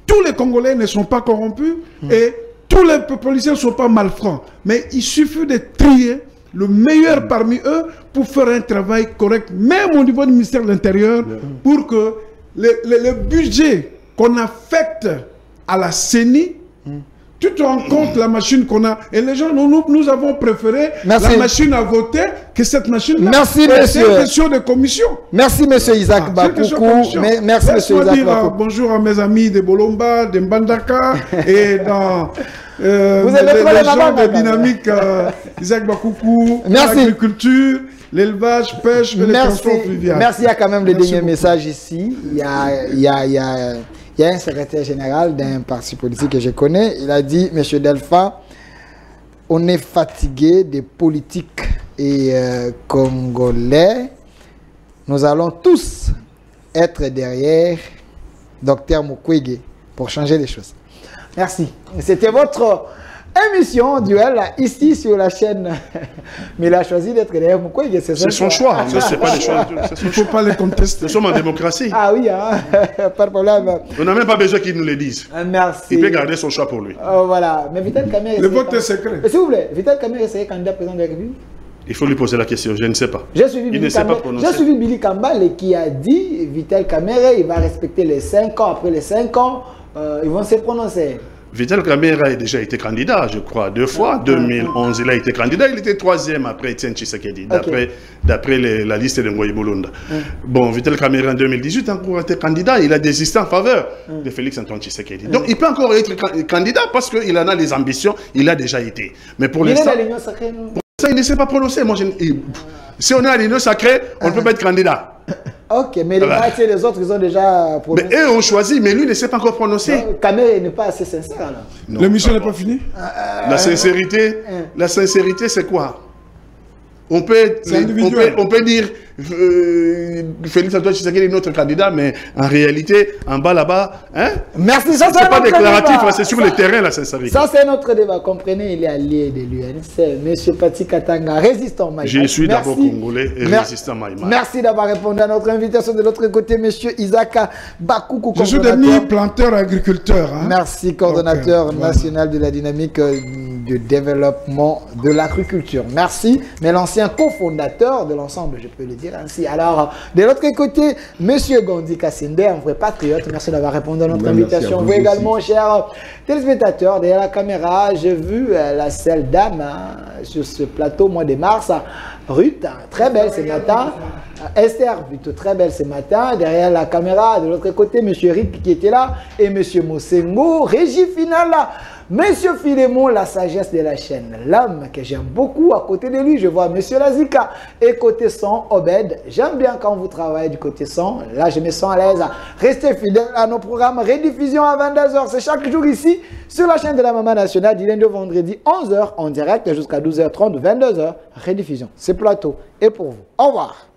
tous les Congolais ne sont pas corrompus et tous les policiers ne sont pas malfrats. Mais il suffit de trier le meilleur parmi eux pour faire un travail correct, même au niveau du ministère de l'Intérieur, pour que le budget qu'on affecte à la CENI, tu te rends compte la machine qu'on a. Et les gens, nous avons préféré la machine à voter que cette machine-là. Merci, monsieur. C'est une question de commission. Merci, monsieur Isaac Bakoko. Merci, monsieur Isaac Bakoko. Bonjour à mes amis de Bolomba, de Mbandaka et dans vous avez les gens de dynamique Isaac Bakoko, l'agriculture, l'élevage, pêche et les transports fluviaux. Merci, il y a quand même le dernier message ici. Il y a un secrétaire général d'un parti politique que je connais. Il a dit, monsieur Delpha, on est fatigué des politiques et congolais. Nous allons tous être derrière Dr Mukwege pour changer les choses. Merci. C'était votre émission Duel ici sur la chaîne. Mais il a choisi d'être derrière Mukwege. C'est son choix. C'est pas des choix. Il ne faut pas les contester. Nous sommes en démocratie. Ah oui, hein? Pas de problème. On n'a même pas besoin qu'ils nous le disent. Merci. Il peut garder son choix pour lui. Voilà. Mais Vital Kamerhe. Le vote est secret. S'il vous plaît, Vital Kamerhe est candidat président de la République? Il faut lui poser la question, je ne sais pas. J'ai suivi Billy Kambale qui a dit Vital Kamerhe, il va respecter les 5 ans. Après les 5 ans, ils vont se prononcer. Vital Kamerhe a déjà été candidat, je crois, 2 fois. 2011, il a été candidat. Il était 3e après Etienne Tshisekedi, d'après la liste de Ngoyi Mulunda. Bon, Vital Kamerhe en 2018 a encore été candidat. Il a désisté en faveur de Félix Antoine Tshisekedi. Donc, il peut encore être candidat parce qu'il en a les ambitions. Il a déjà été. Mais pour l'instant, il ne s'est pas prononcé. Moi, si on est à l'union sacrée, on ne peut pas être candidat. Ok, mais les Maïs et les autres, ils ont déjà prononcé. Mais eux ont choisi, mais lui ne s'est pas encore prononcé. Kamé n'est pas assez sincère, alors. L'émission n'est pas finie? La sincérité, c'est quoi? On peut dire Félix Antoine Tshisekedi est notre candidat, mais en réalité, en bas là-bas, hein? Merci, ça c'est pas déclaratif, c'est sur le terrain la sincérité. Ça c'est notre débat. Comprenez, il est allié de l'UNC, M. Pati Katanga, résistant Maïma. Je suis d'abord congolais et résistant Maïma. Merci d'avoir répondu à notre invitation. De l'autre côté, M. Isaka Bakoukou. Je suis devenu planteur agriculteur. Hein? Merci, coordonnateur national de la dynamique de développement de l'agriculture. Merci, mais l'ancien cofondateur de l'ensemble, je peux le dire ainsi. Alors, de l'autre côté, M. Gondi Kassinde, un vrai patriote, merci d'avoir répondu à notre invitation. Vous également, chers téléspectateurs, derrière la caméra, j'ai vu la seule dame sur ce plateau au mois de mars, Ruth, très belle ce matin. Esther, plutôt très belle ce matin. Derrière la caméra, de l'autre côté, M. Rick qui était là et M. Mosengo, régie finale là. Monsieur Philémon, la sagesse de la chaîne, l'homme que j'aime beaucoup. À côté de lui, je vois Monsieur Lazika. Et côté son, Obed. J'aime bien quand vous travaillez du côté son. Là, je me sens à l'aise. Restez fidèles à nos programmes. Rediffusion à 22h. C'est chaque jour ici, sur la chaîne de la Maman Nationale, du lundi au vendredi, 11h en direct jusqu'à 12h30, 22h. Rediffusion. C'est plateau. Et pour vous. Au revoir.